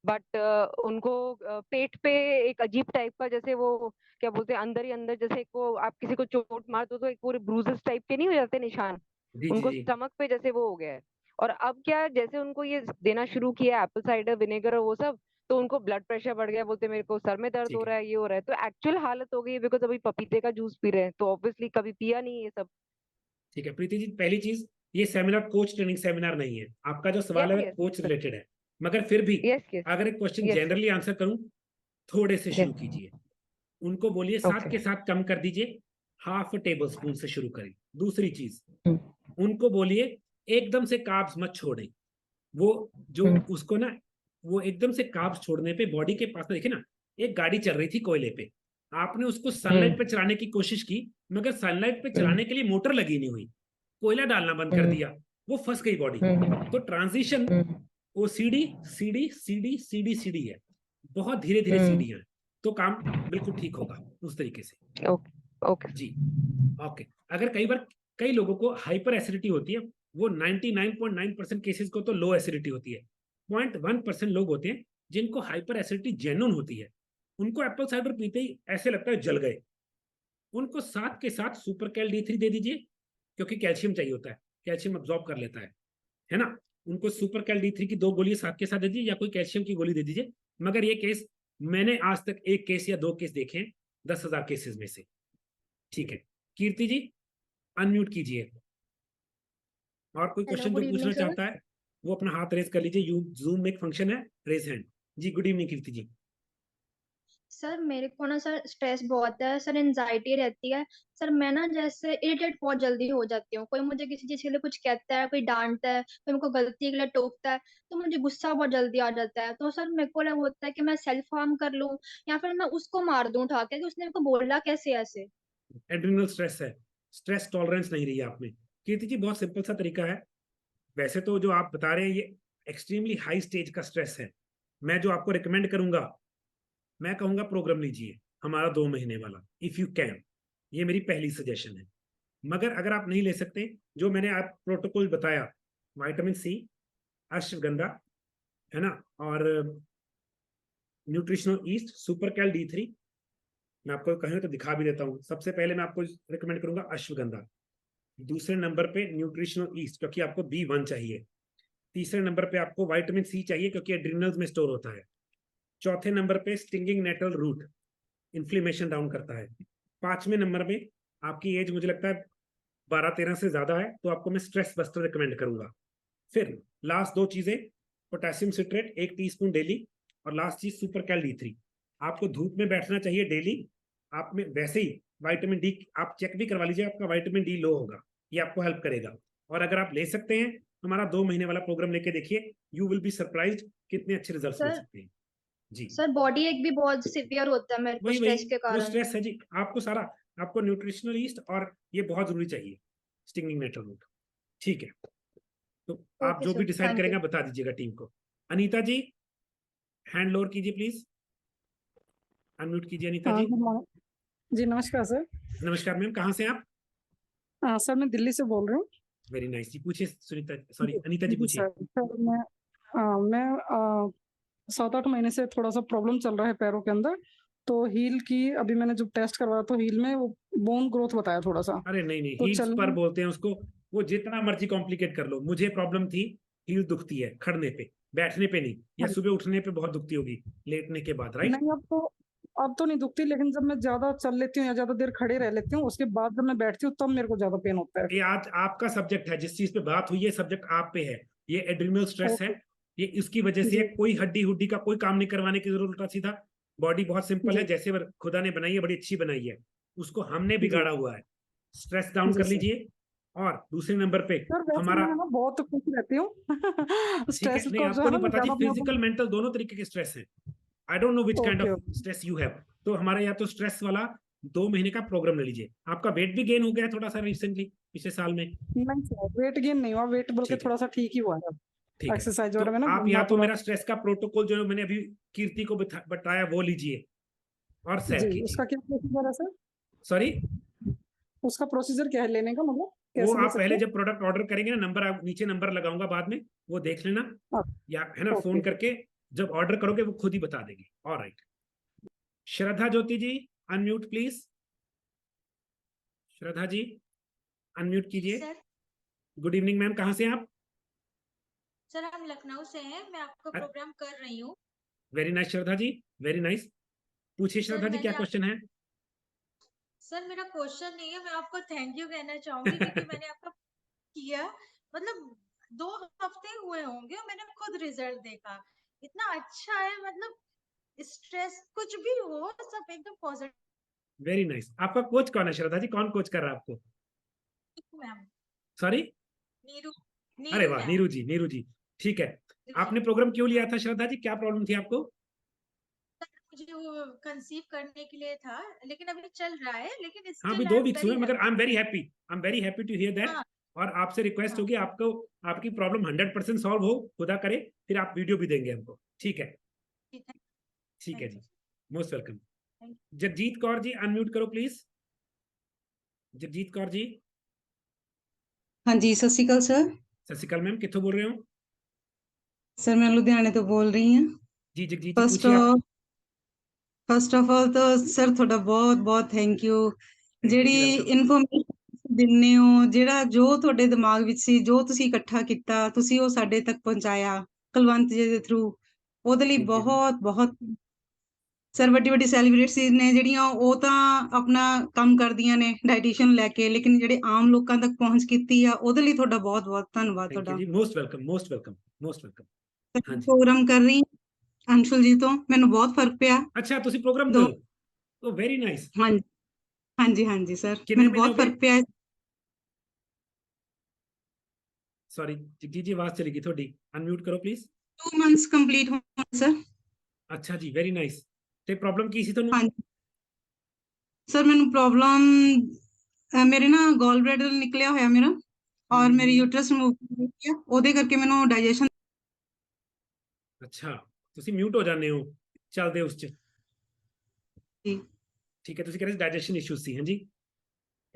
[SPEAKER 2] बट उनको पेट पे एक अजीब टाइप का, जैसे वो क्या बोलते हैं, अंदर ही अंदर, जैसे एक वो आप किसी को चोट मार दो तो एक पूरे ब्रूजेस टाइप के नहीं हो जाते निशान,
[SPEAKER 1] जी जी
[SPEAKER 2] उनको
[SPEAKER 1] जी।
[SPEAKER 2] स्टमक पे जैसे वो हो गया है। और अब क्या, जैसे उनको ये देना शुरू किया एप्पल साइडर विनेगर और वो सब, तो उनको ब्लड प्रेशर बढ़ गया, बोलते मेरे को सर में दर्द
[SPEAKER 1] ठीक
[SPEAKER 2] हो
[SPEAKER 1] है,
[SPEAKER 2] रहा है, ये हो रहा है। तो एक्चुअल हालत हो गई है बिकॉज अभी पपीते का जूस पी रहे हैं, तो ऑब्वियसली कभी पिया नहीं ये सब।
[SPEAKER 1] ठीक है प्रीति जी, पहली चीज, ये सेमिनार कोच ट्रेनिंग सेमिनार नहीं है, आपका जो सवाल
[SPEAKER 2] यस
[SPEAKER 1] है
[SPEAKER 2] यस
[SPEAKER 1] कोच
[SPEAKER 2] यस
[SPEAKER 1] रिलेटेड है। मगर फिर भी
[SPEAKER 2] यस यस
[SPEAKER 1] अगर एक क्वेश्चन
[SPEAKER 2] यस
[SPEAKER 1] जनरली आंसर करूं, थोड़े से शुरू
[SPEAKER 2] यस।
[SPEAKER 1] कीजिए। उनको बोलिए साथ
[SPEAKER 2] ओके।
[SPEAKER 1] के साथ कम कर दीजिए, हाफ टेबल स्पून से शुरू करें। दूसरी चीज,
[SPEAKER 2] हम्म
[SPEAKER 1] उनको बोलिए एकदम से कार्ब्स मत छोड़ें। वो जो
[SPEAKER 2] हम्म
[SPEAKER 1] उसको ना, वो एकदम से कार्ब्स छोड़ने पे बॉडी के पास ना, देखिए ना, एक गाड़ी चल रही थी कोयले पे, आपने उसको सनलाइट पे
[SPEAKER 2] हम्म
[SPEAKER 1] चलाने की कोशिश की, मगर सनलाइट पे
[SPEAKER 2] हम्म
[SPEAKER 1] चलाने के लिए मोटर लगी नहीं हुई, कोयला डालना बंद कर
[SPEAKER 2] हम्म
[SPEAKER 1] दिया, वो फंस गई बॉडी। तो ट्रांजिशन,
[SPEAKER 2] हम्म
[SPEAKER 1] वो सीढ़ी सीढ़ी सीढ़ी सीढ़ी सीढ़ी है, बहुत धीरे धीरे
[SPEAKER 2] हम्म।
[SPEAKER 1] सीढ़ियां है, तो काम बिल्कुल ठीक होगा उस तरीके से।
[SPEAKER 2] Okay okay.
[SPEAKER 1] जी, ओके। अगर कई बार कई लोगों को हाइपर एसिडिटी होती है, वो 99.9% केसेस को तो लो एसिडिटी होती है, 0.1% लोग होते हैं जिनको हाइपर एसिडिटी जेन्युइन होती है। उनको एप्पल साइडर पीते ही ऐसे लगता है जल गए, उनको साथ के साथ सुपर कैल D3 दे दीजिए, क्योंकि कैल्शियम चाहिए होता है, कैल्शियम अब्जॉर्ब कर लेता है ना। उनको सुपर कैल D3 की 2 गोली साथ के साथ दे दीजिए, या कोई कैल्शियम की गोली दे दीजिए। मगर ये केस, मैंने आज तक एक केस या 2 केस देखे हैं 10,000 केसेस में से। ठीक है, कीर्ति जी, अनम्यूट कीजिए। और कोई
[SPEAKER 3] हेलो,
[SPEAKER 1] क्वेश्चन जो
[SPEAKER 3] गुड
[SPEAKER 1] पूछना
[SPEAKER 3] इवनिंग सर।
[SPEAKER 1] चाहता है वो अपना हाथ रेज कर लीजिए, यू जूम में एक फंक्शन है, रेज हैंड। जी, गुड इवनिंग कीर्ति जी।
[SPEAKER 3] सर मेरे को ना सर स्ट्रेस बहुत है सर, एनजाइटी रहती है। सर मैं ना जैसे इरिटेट बहुत जल्दी हो जाती हूँ, कोई मुझे किसी चीज के लिए कुछ कहता है, कोई डांटता है, कोई मेरे को गलती के लिए टोकता है, तो मुझे गुस्सा बहुत जल्दी आ जाता है। तो सर मेरे को लग होता है कि मैं सेल्फ हार्म कर लूं, या फिर मैं उसको मार दूं उठा के कि उसने मेरे को बोला कैसे ऐसे।
[SPEAKER 1] एड्रिनल स्ट्रेस है, स्ट्रेस टॉलरेंस नहीं रही है आप में। कीर्ति जी, बहुत सिंपल सा तरीका है। वैसे तो जो आप बता रहे हैं ये एक्सट्रीमली हाई स्टेज का स्ट्रेस है। मैं जो आपको रिकमेंड करूंगा, मैं कहूंगा प्रोग्राम लीजिए हमारा 2 महीने वाला, इफ यू कैन। ये मेरी पहली सजेशन है। मगर अगर आप नहीं ले सकते, जो मैंने आप प्रोटोकॉल बताया, विटामिन सी, अश्वगंधा, है ना, और न्यूट्रिशनल ईस्ट, सुपर कैल D3, मैं आपको कहें तो दिखा भी देता हूँ। सबसे पहले मैं आपको रिकमेंड करूंगा अश्वगंधा, दूसरे नंबर पे न्यूट्रिशनल ईस्ट क्योंकि आपको B1 चाहिए, तीसरे नंबर पे आपको विटामिन सी चाहिए क्योंकि एड्रिनल्स में स्टोर होता है, चौथे नंबर पे stinging nettle root, inflammation down करता है, पांचवें नंबर में, आपकी एज मुझे लगता है 12-13 से ज्यादा है, तो आपको मैं स्ट्रेस बस्टर रिकमेंड करूंगा। फिर लास्ट 2 चीजें, पोटेशियम सिट्रेट 1 टीस्पून डेली, और लास्ट चीज सुपर कैल D3। आपको धूप में बैठना चाहिए डेली। आप में वैसे ही विटामिन डी आप चेक भी करवा लीजिए, आपका विटामिन डी लो होगा, ये आपको हेल्प करेगा। और अगर आप ले सकते हैं हमारा 2 महीने वाला प्रोग्राम लेके देखिए, यू विल बी सरप्राइज कितने अच्छे रिजल्ट्स मिल
[SPEAKER 3] सर
[SPEAKER 1] सकते हैं। जी,
[SPEAKER 3] सर बॉडी एक भी बहुत सिवियर होता है मेरे को
[SPEAKER 1] वही वही,
[SPEAKER 3] स्ट्रेस के
[SPEAKER 1] वो
[SPEAKER 3] कारण।
[SPEAKER 1] स्ट्रेस है जी। आपको सारा, आपको न्यूट्रिशनल ईस्ट और ये बहुत जरूरी चाहिए, स्टिंगिंग नेटल रूट। ठीक है, तो आप
[SPEAKER 3] ओके
[SPEAKER 1] जो भी
[SPEAKER 3] सर,
[SPEAKER 1] डिसाइड
[SPEAKER 3] थैंक
[SPEAKER 1] करेंगे
[SPEAKER 3] यू।
[SPEAKER 1] बता दीजिएगा टीम को। अनीता जी हैंड लोअर कीजिए प्लीज, अनम्यूट कीजिए अनीता
[SPEAKER 4] हाँ,
[SPEAKER 1] जी।
[SPEAKER 4] गुड मॉर्निंग जी। नमस्कार सर।
[SPEAKER 1] नमस्कार मैम, कहाँ से आप?
[SPEAKER 4] सर मैं दिल्ली से बोल रही हूँ।
[SPEAKER 1] वेरी नाइस जी, पूछिए सुनीता, सॉरी
[SPEAKER 4] जी
[SPEAKER 1] अनीता जी
[SPEAKER 4] जी
[SPEAKER 1] पूछिए।
[SPEAKER 4] सर मैं 7-8 महीने से थोड़ा सा प्रॉब्लम चल रहा है पैरों के अंदर। तो हील की अभी मैंने जब टेस्ट करवाया तो हील में वो बोन ग्रोथ बताया थोड़ा सा।
[SPEAKER 1] अरे नहीं नहीं,
[SPEAKER 4] तो
[SPEAKER 1] हील्स पर
[SPEAKER 4] चलने
[SPEAKER 1] बोलते हैं उसको, वो जितना मर्जी कॉम्प्लिकेट कर लो। मुझे प्रॉब्लम थी, हील दुखती है खड़ने पे, बैठने पे नहीं, या सुबह उठने पे बहुत दुखती होगी लेटने के बाद, राइट?
[SPEAKER 4] नहीं, अब तो नहीं दुखती, लेकिन जब मैं ज्यादा चल लेती हूँ या ज्यादा देर खड़े रह लेती हूँ उसके बाद जब मैं बैठती हूँ तब मेरे को ज्यादा पेन होता है।
[SPEAKER 1] ये आज आपका सब्जेक्ट है, जिस चीज पे बात हुई है सब्जेक्ट आप पे है, ये एड्रिनल स्ट्रेस है।
[SPEAKER 4] ओके
[SPEAKER 1] ये इसकी वजह से है,
[SPEAKER 4] जी
[SPEAKER 1] कोई हड्डी हुड्डी का कोई काम नहीं करवाने की जरूरत, उल्टा सीधा। बॉडी बहुत सिंपल है,
[SPEAKER 4] जी
[SPEAKER 1] जैसे खुदा ने बनाई है बड़ी अच्छी बनाई है, उसको हमने
[SPEAKER 4] जी
[SPEAKER 1] बिगाड़ा हुआ है। स्ट्रेस डाउन
[SPEAKER 4] जी
[SPEAKER 1] कर
[SPEAKER 4] सर।
[SPEAKER 1] लीजिए। और दूसरे नंबर पे
[SPEAKER 4] सर वैसे
[SPEAKER 1] हमारा,
[SPEAKER 4] मैं ना बहुत खुश रहती हूँ
[SPEAKER 1] ठीक है,
[SPEAKER 4] स्ट्रेस
[SPEAKER 1] नहीं
[SPEAKER 4] को जो
[SPEAKER 1] आपको
[SPEAKER 4] है
[SPEAKER 1] नहीं
[SPEAKER 4] ना मैं
[SPEAKER 1] पता जी,
[SPEAKER 4] ज्यादा अपने
[SPEAKER 1] फिजिकल मेंटल दोनों तरीके के स्ट्रेस है। I don't know which kind
[SPEAKER 4] okay
[SPEAKER 1] of
[SPEAKER 4] okay.
[SPEAKER 1] Stress you have. तो हमारा या तो स्ट्रेस वाला 2 महीने का प्रोग्राम ले लीजिए। आपका वेट भी गेन हो गया है थोड़ा सा रिसेंटली, पिछले साल में?
[SPEAKER 4] नहीं सर, वेट गेन नहीं हुआ, वेट बल्कि
[SPEAKER 1] ठीक है,
[SPEAKER 4] थोड़ा सा ठीक ही हुआ है।
[SPEAKER 1] ठीक है।
[SPEAKER 4] एक्सरसाइज
[SPEAKER 1] तो
[SPEAKER 4] वगैरह में ना
[SPEAKER 1] आप या
[SPEAKER 4] घूमना
[SPEAKER 1] तो
[SPEAKER 4] थोड़ा।
[SPEAKER 1] मेरा स्ट्रेस का प्रोटोकॉल जो मैंने अभी कीर्ति को बताया वो लीजिए और सैर
[SPEAKER 4] जी,
[SPEAKER 1] कीजिए।
[SPEAKER 4] उसका क्या प्रोसीजर है सर?
[SPEAKER 1] सॉरी,
[SPEAKER 4] उसका प्रोसीजर क्या है लेने का, मतलब
[SPEAKER 1] वो
[SPEAKER 4] कैसे ले
[SPEAKER 1] आप
[SPEAKER 4] सकते
[SPEAKER 1] पहले
[SPEAKER 4] हैं?
[SPEAKER 1] जब प्रोडक्ट ऑर्डर करेंगे ना, नंबर नीचे नंबर लगाऊंगा बाद में, वो देख लेना,
[SPEAKER 4] हाँ,
[SPEAKER 1] या है ना फोन
[SPEAKER 4] ओके।
[SPEAKER 1] करके जब ऑर्डर करोगे वो खुद ही बता देगी। Alright, Shraddha Jyoti ji unmute please. Shraddha ji unmute
[SPEAKER 5] जी
[SPEAKER 1] कीजिए।
[SPEAKER 5] सर।
[SPEAKER 1] गुड इवनिंग मैम, कहाँ से आप?
[SPEAKER 5] सर हम लखनऊ से हैं, मैं आपका प्रोग्राम कर रही हूँ।
[SPEAKER 1] Very nice Shraddha ji, very nice. पूछिए
[SPEAKER 5] सर
[SPEAKER 1] श्रद्धा जी, क्या
[SPEAKER 5] मैंने आप
[SPEAKER 1] क्वेश्चन है?
[SPEAKER 5] सर मेरा क्वेश्चन नहीं है, मैं आपको थैंक यू कहना चाहूंगी क्योंकि मैंने आपका किया, मतलब 2 हफ्ते हुए होंगे और मैंने खुद रिजल्ट देखा। इतना अच्छा है, मतलब स्ट्रेस कुछ भी हो सब एकदम पॉजिटिव।
[SPEAKER 1] Very nice. आपका कोच कौन है श्रद्धा जी, कौन कोच कर रहा है आपको?
[SPEAKER 5] Ma'am
[SPEAKER 1] sorry?
[SPEAKER 5] नीरू,
[SPEAKER 1] अरे
[SPEAKER 5] नीरू
[SPEAKER 1] वाह,
[SPEAKER 5] मैम।
[SPEAKER 1] नीरू जी, नीरू जी, ठीक है।
[SPEAKER 5] जी
[SPEAKER 1] आपने प्रोग्राम क्यों लिया
[SPEAKER 5] हाँ,
[SPEAKER 1] था श्रद्धा जी, क्या प्रॉब्लम थी आपको?
[SPEAKER 5] सर मुझे वो कंसीव करने के लिए था, लेकिन अभी चल रहा है, लेकिन
[SPEAKER 1] हाँ अभी
[SPEAKER 5] स्टिल आई
[SPEAKER 1] दो
[SPEAKER 5] एम
[SPEAKER 1] वीक्स हुए,
[SPEAKER 5] वेरी
[SPEAKER 1] मगर I
[SPEAKER 5] happy.
[SPEAKER 1] Am very happy, I am very happy to hear that.
[SPEAKER 5] हाँ
[SPEAKER 1] और आपसे रिक्वेस्ट
[SPEAKER 5] हाँ
[SPEAKER 1] होगी, आपको आपकी प्रॉब्लम 100% सॉल्व हो, खुदा करे, फिर आप वीडियो भी देंगे हमको, ठीक है?
[SPEAKER 5] जी,
[SPEAKER 1] ठीक है
[SPEAKER 5] थैंक
[SPEAKER 1] जी,
[SPEAKER 5] you.
[SPEAKER 1] Most welcome.
[SPEAKER 5] Thank
[SPEAKER 1] Jagjit Kaur ji unmute करो प्लीज। जगजीत कौर जी।
[SPEAKER 6] हाँ जी, सत श्री अकाल सर।
[SPEAKER 1] सत श्री अकाल मैम, कितों बोल रहे हो?
[SPEAKER 6] सर मैं लुधियाने तो बोल रही हूँ।
[SPEAKER 1] जी जगजीत जी
[SPEAKER 6] फर्स्ट
[SPEAKER 1] पूछिए आप।
[SPEAKER 6] फर्स्ट ऑफ ऑल तो सर ਤੁਹਾਡਾ ਬਹੁਤ ਬਹੁਤ ਥੈਂਕ ਯੂ,
[SPEAKER 1] थैंक यू जी,
[SPEAKER 6] ਜਿਹੜੀ
[SPEAKER 1] वेलकम।
[SPEAKER 6] ਇਨਫੋਰਮੇਸ਼ਨ ਦਿੰਦੇ ਹੋ, ਜਿਹੜਾ ਜੋ ਤੁਹਾਡੇ ਦਿਮਾਗ ਵਿੱਚ ਸੀ, ਜੋ ਤੁਸੀਂ ਇਕੱਠਾ ਕੀਤਾ, ਤੁਸੀਂ ਉਹ ਸਾਡੇ ਤੱਕ ਪਹੁੰਚਾਇਆ ਕੁਲਵੰਤ ਜੀ ਦੇ ਥਰੂ, ਉਹਦੇ ਲਈ
[SPEAKER 1] थैंक यू जी।
[SPEAKER 6] ਬਹੁਤ ਬਹੁਤ। ਸਰ ਵੱਡੀ ਵੱਡੀ ਸੈਲੀਬ੍ਰਿਟੀਜ਼ ਨੇ ਜਿਹੜੀਆਂ ਉਹ ਤਾਂ ਆਪਣਾ ਕੰਮ ਕਰਦੀਆਂ ਨੇ ਡਾਈਟੀਸ਼ੀਅਨ ਲੈ ਕੇ, ਲੇਕਿਨ ਜਿਹੜੇ ਆਮ ਲੋਕਾਂ ਤੱਕ ਪਹੁੰਚ ਕੀਤੀ ਆ ਉਹਦੇ ਲਈ ਤੁਹਾਡਾ ਬਹੁਤ ਬਹੁਤ ਧੰਨਵਾਦ
[SPEAKER 1] थैंक यू
[SPEAKER 6] ਤੁਹਾਡਾ।
[SPEAKER 1] जी, most welcome, most welcome, most welcome. हाँ जी।
[SPEAKER 6] ਪ੍ਰੋਗਰਾਮ ਕਰ ਰਹੀ ਅੰਸ਼ੁਲ ਜੀ ਤੋਂ ਮੈਨੂੰ ਬਹੁਤ ਫਰਕ ਪਿਆ।
[SPEAKER 1] अच्छा तुसी प्रोग्राम
[SPEAKER 6] ਦੋ
[SPEAKER 1] करो, तो वेरी नाइस।
[SPEAKER 6] ਹਾਂਜੀ ਹਾਂਜੀ ਹਾਂਜੀ ਸਰ
[SPEAKER 1] कितने
[SPEAKER 6] ਮੈਨੂੰ
[SPEAKER 1] महीने हो
[SPEAKER 6] ਬਹੁਤ
[SPEAKER 1] गए?
[SPEAKER 6] ਫਰਕ ਪਿਆ।
[SPEAKER 1] सॉरी जगजीत जी, आवाज चली गई थोड़ी, अनम्यूट करो प्लीज।
[SPEAKER 6] 2 ਮੰਥਸ ਕੰਪਲੀਟ ਹੋਣ ਸਰ।
[SPEAKER 1] अच्छा जी, वेरी नाइस। ते प्रॉब्लम की सी ਤੁਹਾਨੂੰ?
[SPEAKER 6] ਹਾਂਜੀ ਸਰ ਮੈਨੂੰ ਪ੍ਰੋਬਲਮ ਮੇਰੇ ਨਾ ਗੋਲ ਬਲੈਡਰ ਨਿਕਲਿਆ ਹੋਇਆ ਮੇਰਾ, ਔਰ ਮੇਰੀ ਯੂਟਰਸ ਰਿਮੂਵ ਕੀਤੀ ਆ, ਉਹਦੇ ਕਰਕੇ ਮੈਨੂੰ ਡਾਈਜੈਸ਼ਨ।
[SPEAKER 1] अच्छा ਤੁਸੀਂ म्यूट हो जाने हो चलदे उस च।
[SPEAKER 6] ਜੀ
[SPEAKER 1] ठीक है, ਤੁਸੀਂ कह रहे डाइजेशन इश्यूज सी हैं जी।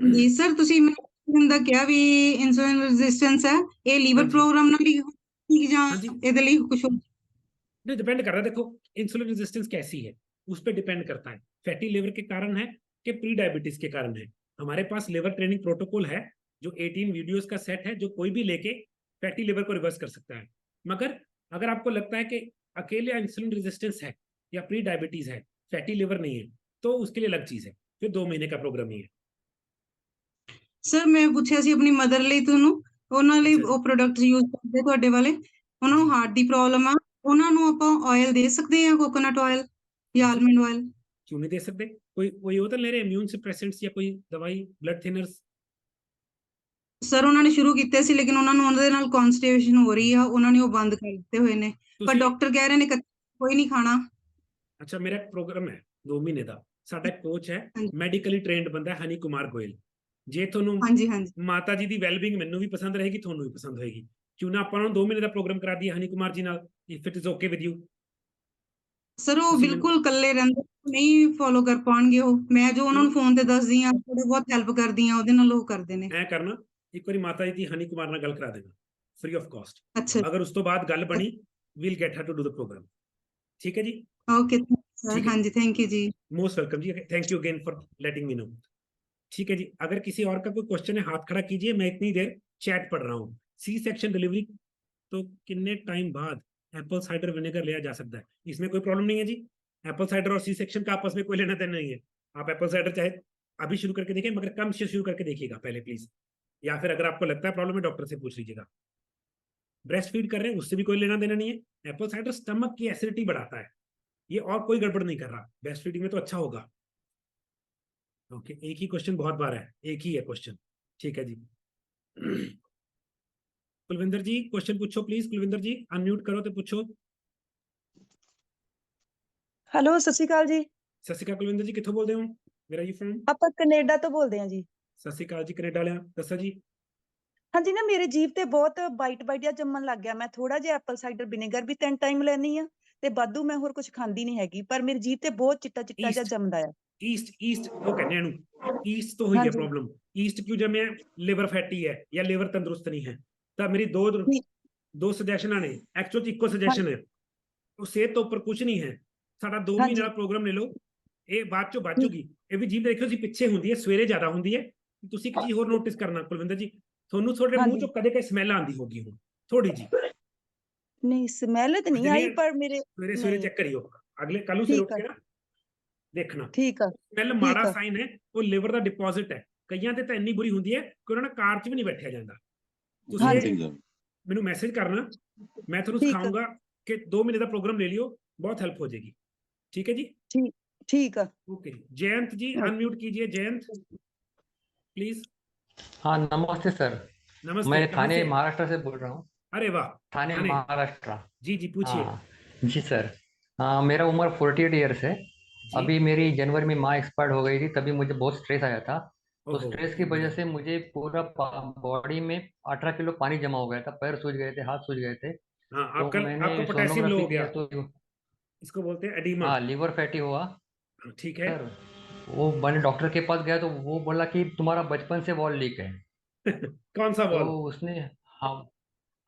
[SPEAKER 6] ਜੀ ਸਰ ਤੁਸੀਂ ਮੈਨੂੰ ਦਾ ਕਿਹਾ ਵੀ ਇਨਸੂਲਿਨ ਰੈਜ਼ਿਸਟੈਂਸ ਹੈ, ਇਹ
[SPEAKER 1] हाँ
[SPEAKER 6] ਲੀਵਰ
[SPEAKER 1] जी,
[SPEAKER 6] ਪ੍ਰੋਗਰਾਮ ਨਾਲ ਹੀ ਹੋਈ ਜਾਂ
[SPEAKER 1] हाँ जी।
[SPEAKER 6] ਇਹਦੇ ਲਈ ਕੁਝ?
[SPEAKER 1] नहीं डिपेंड कर रहा है, देखो इंसुलिन रेजिस्टेंस कैसी है उस पर डिपेंड करता है। फैटी लिवर के कारण है कि प्री डायबिटीज के कारण है। हमारे पास लिवर ट्रेनिंग प्रोटोकॉल है, जो 18 वीडियोस का सेट है, जो कोई भी लेके फैटी लिवर को रिवर्स कर सकता है। मगर अगर आपको लगता है कि अकेले इंसुलिन रेजिस्टेंस है या प्री डायबिटीज है, फैटी लिवर नहीं है, तो उसके लिए अलग चीज है, फिर 2 महीने का प्रोग्राम ही है।
[SPEAKER 6] ਸਰ ਮੈਂ ਪੁੱਛਿਆ ਸੀ ਆਪਣੀ ਮਦਰ ਲਈ, ਤੁਹਾਨੂੰ ਉਹਨਾਂ ਲਈ
[SPEAKER 1] अच्छा जी,
[SPEAKER 6] ਉਹ ਪ੍ਰੋਡਕਟ ਯੂਜ਼ ਕਰਦੇ ਤੁਹਾਡੇ ਵਾਲੇ, ਉਹਨਾਂ ਨੂੰ
[SPEAKER 1] जी
[SPEAKER 6] ਹਾਰਟ ਦੀ ਪ੍ਰੋਬਲਮ ਆ, ਉਹਨਾਂ ਨੂੰ ਆਪਾਂ ਆਇਲ ਦੇ ਸਕਦੇ ਹਾਂ, ਕੋਕੋਨਟ ਆਇਲ ਜਾਂ
[SPEAKER 1] जी,
[SPEAKER 6] ਆਲਮੰਡ ਆਇਲ?
[SPEAKER 1] क्यों नहीं दे सकते? कोई कोई होता ले रहे इम्यून सप्रेसेंट्स या कोई दवाई, ब्लड थिनर्स?
[SPEAKER 6] ਸਰ ਉਹਨਾਂ ਨੇ ਸ਼ੁਰੂ ਕੀਤੇ ਸੀ, ਲੇਕਿਨ ਉਹਨਾਂ ਨੂੰ ਉਹਦੇ ਨਾਲ ਕਨਸਟੀਪੇਸ਼ਨ ਹੋ ਰਹੀ ਆ, ਉਹਨਾਂ ਨੇ ਉਹ ਬੰਦ ਕਰ ਦਿੱਤੇ ਹੋਏ ਨੇ, ਪਰ
[SPEAKER 1] ਤੁਸੀਂ
[SPEAKER 6] ਡਾਕਟਰ ਕਹਿ ਰਹੇ ਨੇ ਕੋਈ ਨਹੀਂ ਖਾਣਾ।
[SPEAKER 1] अच्छा मेरा एक प्रोग्राम है 2 महीने का, साडा कोच है
[SPEAKER 6] ਹਾਂਜੀ
[SPEAKER 1] ਮੈਡੀਕਲੀ ਟ੍ਰੇਨਡ ਬੰਦਾ ਹਨੀ ਕੁਮਾਰ ਗੋਇਲ। ਜੇ ਤੁਹਾਨੂੰ
[SPEAKER 6] ਹਾਂਜੀ ਹਾਂਜੀ
[SPEAKER 1] ਮਾਤਾ ਜੀ ਦੀ ਵੈਲਬਿੰਗ ਮੈਨੂੰ ਵੀ ਪਸੰਦ ਰਹੇਗੀ, ਤੁਹਾਨੂੰ ਵੀ ਪਸੰਦ ਹੋਏਗੀ, क्यों ना ਆਪਾਂ ਨੂੰ 2 ਮਹੀਨੇ ਦਾ ਪ੍ਰੋਗਰਾਮ ਕਰਾ ਦਈਏ ਹਨੀ ਕੁਮਾਰ ਜੀ ਨਾਲ, if it is okay with you.
[SPEAKER 6] Sir ਉਹ
[SPEAKER 1] ਤੁਸੀਂ
[SPEAKER 6] ਬਿਲਕੁਲ ਇਕੱਲੇ ਰਹਿੰਦੇ, ਨਹੀਂ ਫੋਲੋ ਕਰ ਪਾਉਣਗੇ ਉਹ। ਮੈਂ ਜੋ ਉਹਨਾਂ ਨੂੰ ਫੋਨ ਤੇ ਦੱਸਦੀ ਆ, ਥੋੜਾ ਬਹੁਤ ਹੈਲਪ ਕਰਦੀ ਆ, ਉਹਦੇ ਨਾਲ ਉਹ ਕਰਦੇ ਨੇ।
[SPEAKER 1] ਐ ਕਰਨਾ, ਇੱਕ ਵਾਰੀ ਮਾਤਾ ਜੀ ਦੀ ਹਨੀ ਕੁਮਾਰ ਨਾਲ ਗੱਲ ਕਰਾ ਦੇਣਾ ਫ੍ਰੀ ਆਫ ਕਾਸਟ।
[SPEAKER 6] ਅੱਛਾ
[SPEAKER 1] ਅਗਰ ਉਸ ਤੋਂ ਬਾਅਦ ਗੱਲ ਬਣੀ, we'll get her to do the programme. ਠੀਕ ਹੈ ਜੀ,
[SPEAKER 6] ਓਕੇ ਸਰ,
[SPEAKER 1] ठीक है।
[SPEAKER 6] ਹਾਂਜੀ ਥੈਂक यू जी।
[SPEAKER 1] मोस्ट वेलकम जी, thank you again for letting me know. ठीक है जी, अगर किसी और का कोई क्वेश्चन है हाथ खड़ा कीजिए, मैं इतनी देर चैट पढ़ रहा हूँ। सी सेक्शन डिलीवरी तो कितने टाइम बाद एप्पल साइडर विनेगर लिया जा सकता है, इसमें कोई प्रॉब्लम नहीं है जी। एप्पल साइडर और सी सेक्शन का आपस में कोई लेना देना नहीं है। आप एप्पल साइडर चाहे अभी शुरू करके देखें, मगर कम से शुरू करके देखिएगा पहले प्लीज, या फिर अगर आपको लगता है प्रॉब्लम है डॉक्टर से पूछ लीजिएगा। ब्रेस्ट फीड कर रहे हैं उससे भी कोई लेना देना नहीं है। एप्पल साइडर स्टमक की एसिडिटी बढ़ाता है, ये और कोई गड़बड़ नहीं कर रहा। ब्रेस्ट फीडिंग में तो अच्छा होगा। ओके, एक ही क्वेश्चन बहुत बार है, एक ही है क्वेश्चन। ठीक है जी। कुलविंदर जी क्वेश्चन पूछो प्लीज। कुलविंदर जी अनम्यूट करो तो पूछो।
[SPEAKER 7] ਹੈਲੋ ਸਤਿ ਸ਼੍ਰੀ ਅਕਾਲ ਜੀ।
[SPEAKER 1] ਸਤਿ ਸ਼੍ਰੀ ਅਕਾਲ ਕੁਲਵਿੰਦਰ ਜੀ, ਕਿੱਥੋਂ ਬੋਲਦੇ ਹੋ? ਮੇਰਾ ਜੀ ਫਰਮ।
[SPEAKER 7] ਆਪਾਂ ਕੈਨੇਡਾ ਤੋਂ ਬੋਲਦੇ ਹਾਂ ਜੀ।
[SPEAKER 1] ਸਤਿ ਸ਼੍ਰੀ ਅਕਾਲ ਜੀ ਕੈਨੇਡਾ ਵਾਲਿਆਂ, ਦੱਸੋ ਜੀ।
[SPEAKER 7] ਹਾਂਜੀ ਨਾ ਮੇਰੇ ਜੀਭ ਤੇ ਬਹੁਤ ਬਾਈਟ ਜਿਹਾ ਜੰਮਣ ਲੱਗ ਗਿਆ। ਮੈਂ ਥੋੜਾ ਜਿਹਾ ਐਪਲ ਸਾਈਡਰ ਵਿਨੇਗਰ ਵੀ 3 ਟਾਈਮ ਲੈਣੀ ਆ ਤੇ ਵਾਧੂ ਮੈਂ ਹੋਰ ਕੁਝ ਖਾਂਦੀ ਨਹੀਂ ਹੈਗੀ, ਪਰ ਮੇਰੀ ਜੀਭ ਤੇ ਬਹੁਤ ਚਿੱਟਾ ਚਿੱਟਾ ਜਿਹਾ
[SPEAKER 1] ਈਸਟ
[SPEAKER 7] ਜੰਮਦਾ ਆ।
[SPEAKER 1] ਈਸਟ ਉਹ ਕਹਿੰਦੇ ਆ ਇਹਨੂੰ, ਈਸਟ ਤੋਂ ਹੋਈ ਹੈ
[SPEAKER 7] ਹਾਂਜੀ
[SPEAKER 1] ਪ੍ਰੋਬਲਮ। ਈਸਟ ਕਿਉਂ ਜਮਿਆ? ਲਿਵਰ ਫੈਟੀ ਹੈ ਜਾਂ ਲਿਵਰ ਤੰਦਰੁਸਤ ਨਹੀਂ ਹੈ। ਤਾਂ ਮੇਰੀ ਦੋ ਸੁਜੈਸ਼ਨਾਂ ਨੇ, ਐਕਚੁਅਲ ਚ ਇੱਕੋ ਸੁਜੈਸ਼ਨ ਹੈ। ਉਹ ਸਿਹਤ ਤੋਂ ਉੱਪਰ ਕੁਝ ਨਹੀਂ ਹੈ। ਸਾਡਾ 2 ਮਹੀਨੇ ਦਾ ਪ੍ਰੋਗਰਾਮ ਲੈ ਲਓ, ਇਹ ਬਾਅਦ ਚੋਂ ਬਚੂਗੀ। ਇਹ ਵੀ ਜੀਭ ਦੇਖਿਓ ਸੀ ਪਿੱਛੇ ਹੁੰਦੀ ਹੈ, ਸਵੇਰੇ ਜ਼ਿਆਦਾ ਹੁੰਦੀ ਹੈ। ਤੁਸੀਂ ਇੱਕ ਚੀਜ਼ ਹੋਰ ਨੋਟਿਸ ਕਰਨਾ ਕੁਲਵਿੰਦਰ ਜੀ, ਤੁਹਾਨੂੰ ਤੁਹਾਡੇ ਮੂੰਹ ਚੋਂ ਕਦੇ ਕਦੇ ਸਮੈਲ ਆਉਂਦੀ ਹੋਗੀ ਹੁਣ ਥੋੜੀ ਜੀ।
[SPEAKER 7] ਨਹੀਂ ਸਮੈਲ ਤੇ ਨਹੀਂ ਆਈ, ਪਰ ਮੇਰੇ
[SPEAKER 1] ਸਵੇਰੇ ਚੈੱਕ ਕਰਿਓ, ਅਗਲੇ ਕੱਲ ਨੂੰ ਸਵੇਰੇ ਉੱਠ ਕੇ ਨਾ ਦੇਖਣਾ।
[SPEAKER 7] ਠੀਕ ਆ,
[SPEAKER 1] ਸਮੈਲ ਮਾੜਾ ਸਾਈਨ ਹੈ, ਉਹ ਲਿਵਰ ਦਾ ਡਿਪੋਜ਼ਿਟ ਹੈ। ਕਈਆਂ ਤੇ ਤਾਂ ਇੰਨੀ ਬੁਰੀ ਹੁੰਦੀ ਹੈ ਕਿ ਉਹਨਾਂ ਨਾਲ ਕਾਰ 'ਚ ਵੀ ਨਹੀਂ ਬੈਠਿਆ ਜਾਂਦਾ। ਤੁਸੀਂ ਮੈਨੂੰ ਮੈਸੇਜ ਕਰਨਾ, ਮੈਂ ਤੁਹਾਨੂੰ ਸਿਖਾਊਂਗਾ ਕਿ 2 ਮਹੀਨੇ ਦਾ ਪ੍ਰੋਗਰਾਮ ਲੈ ਲਿਓ, बहुत हेल्प हो जाएगी। ठीक है जी,
[SPEAKER 7] ठीक है।
[SPEAKER 1] ओके जयंत जी अनम्यूट कीजिए, जयंत प्लीज।
[SPEAKER 8] हाँ नमस्ते सर।
[SPEAKER 1] नमस्ते,
[SPEAKER 8] मैं
[SPEAKER 1] कहाँ
[SPEAKER 8] थाने
[SPEAKER 1] से?
[SPEAKER 8] महाराष्ट्र से बोल रहा हूँ।
[SPEAKER 1] अरे वाह,
[SPEAKER 8] थाने महाराष्ट्र।
[SPEAKER 1] जी जी पूछिए।
[SPEAKER 8] हाँ जी सर। मेरा उम्र 48 ईयर्स है। अभी मेरी जनवरी में माँ एक्सपायर्ड हो गई थी, तभी मुझे बहुत स्ट्रेस आया था। तो स्ट्रेस की वजह से मुझे पूरा बॉडी में 18 किलो पानी जमा हो गया था, पैर सूज गए थे, हाथ सूज गए थे।
[SPEAKER 1] हाँ,
[SPEAKER 8] तो मैंने
[SPEAKER 1] आपका पोटेशियम लो हो गया,
[SPEAKER 8] तो
[SPEAKER 1] इसको बोलते हैं एडिमा।
[SPEAKER 8] हाँ लीवर फैटी हुआ।
[SPEAKER 1] ठीक है
[SPEAKER 8] सर वो मैंने डॉक्टर के पास गया तो वो बोला कि तुम्हारा बचपन से वॉल लीक है।
[SPEAKER 1] कौन सा वॉल?
[SPEAKER 8] तो उसने हाँ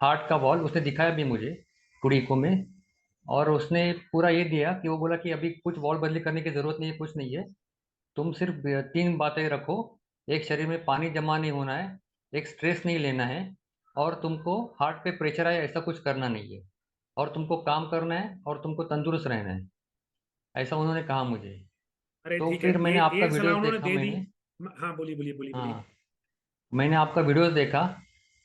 [SPEAKER 8] हार्ट का वॉल उसने दिखाया भी मुझे कुड़ी को में, और उसने पूरा ये दिया कि वो बोला कि अभी कुछ वॉल बदली करने की जरूरत नहीं है, कुछ नहीं है। तुम सिर्फ 3 बातें रखो, एक शरीर में पानी जमा नहीं होना है, एक स्ट्रेस नहीं लेना है, और तुमको हार्ट पे प्रेशर आए ऐसा कुछ करना नहीं है, और तुमको काम करना है, और तुमको तंदुरुस्त रहना है, ऐसा उन्होंने कहा मुझे।
[SPEAKER 1] अरे
[SPEAKER 8] तो
[SPEAKER 1] ठीक
[SPEAKER 8] फिर
[SPEAKER 1] है,
[SPEAKER 8] मैंने आपका
[SPEAKER 1] ये सलाह
[SPEAKER 8] वीडियोस
[SPEAKER 1] उन्होंने
[SPEAKER 8] देखा
[SPEAKER 1] दे दी।
[SPEAKER 8] मैंने।
[SPEAKER 1] हाँ बोलिए बोलिए बोलिए बोलिए।
[SPEAKER 8] हाँ मैंने आपका वीडियोस देखा,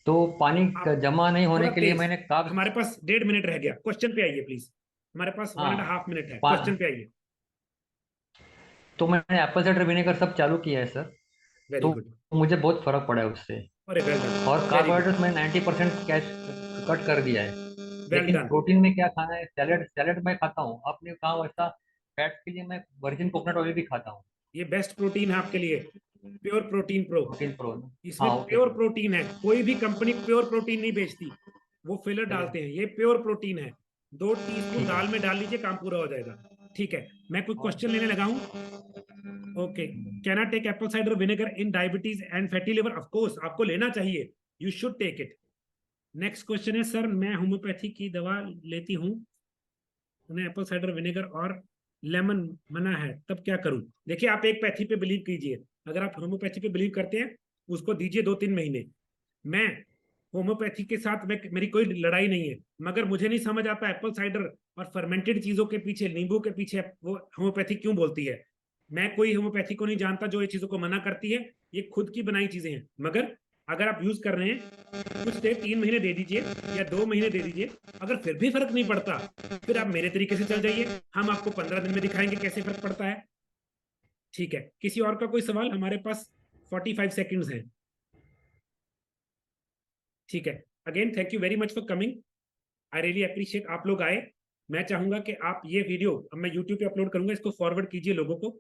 [SPEAKER 8] तो पानी जमा नहीं होने के लिए मैंने कार्ब्स।
[SPEAKER 1] हमारे पास 1.5 मिनट रह गया, क्वेश्चन पे आइए प्लीज। हमारे पास 1.5 मिनट है, क्वेश्चन पे आइए।
[SPEAKER 8] तो मैंने एप्पल साइडर विनेगर सब चालू किया है सर।
[SPEAKER 1] वेरी
[SPEAKER 8] तो
[SPEAKER 1] गुड,
[SPEAKER 8] मुझे बहुत फर्क पड़ा है उससे।
[SPEAKER 1] अरे वेल डन।
[SPEAKER 8] और कार्बोहाइड्रेट्स में 90% कैच कट कर दिया है। लेकिन
[SPEAKER 1] done.
[SPEAKER 8] प्रोटीन में क्या खाना है? सैलेड मैं खाता हूँ। आपने कहा वैसा फैट के लिए मैं वर्जिन कोकोनट ऑयल भी खाता हूँ।
[SPEAKER 1] ये बेस्ट प्रोटीन है आपके लिए, प्योर प्रोटीन प्रो। इसमें
[SPEAKER 8] हाँ,
[SPEAKER 1] प्योर प्रोटीन है, कोई भी कंपनी प्योर प्रोटीन नहीं बेचती, वो फिलर डालते हैं। ये प्योर प्रोटीन है। 2 टीस्पून दाल में डाल लीजिए, काम पूरा हो जाएगा। ठीक है, मैं कोई क्वेश्चन लेने लगा हूँ। Okay, can I take apple cider vinegar in diabetes and fatty liver? Of course आपको लेना चाहिए, you should take it. Next question है, सर मैं होम्योपैथी की दवा लेती हूँ, उन्हें एप्पल साइडर विनेगर और लेमन मना है, तब क्या करूं? देखिए आप एक पैथी पे बिलीव कीजिए, अगर आप होम्योपैथी पे बिलीव करते हैं उसको दीजिए 2-3 महीने। मैं होम्योपैथी के साथ मेरी कोई लड़ाई नहीं है, मगर मुझे नहीं समझ आता एप्पल साइडर और फर्मेंटेड चीजों के पीछे, नींबू के पीछे वो होम्योपैथी क्यों बोलती है। मैं कोई होम्योपैथी को नहीं जानता जो ये चीजों को मना करती है, ये खुद की बनाई चीजें हैं। मगर अगर आप यूज कर रहे हैं, कुछ देर 3 महीने दे दीजिए या 2 महीने दे दीजिए, अगर फिर भी फर्क नहीं पड़ता फिर आप मेरे तरीके से चल जाइए, हम आपको 15 दिन में दिखाएंगे कैसे फर्क पड़ता है। ठीक है, किसी और का कोई सवाल? हमारे पास 45 सेकंड्स हैं। ठीक है, again thank you very much for coming, I really appreciate आप लोग आए। मैं चाहूंगा कि आप ये वीडियो अब मैं यूट्यूब पे अपलोड करूंगा, इसको फॉरवर्ड कीजिए लोगों को,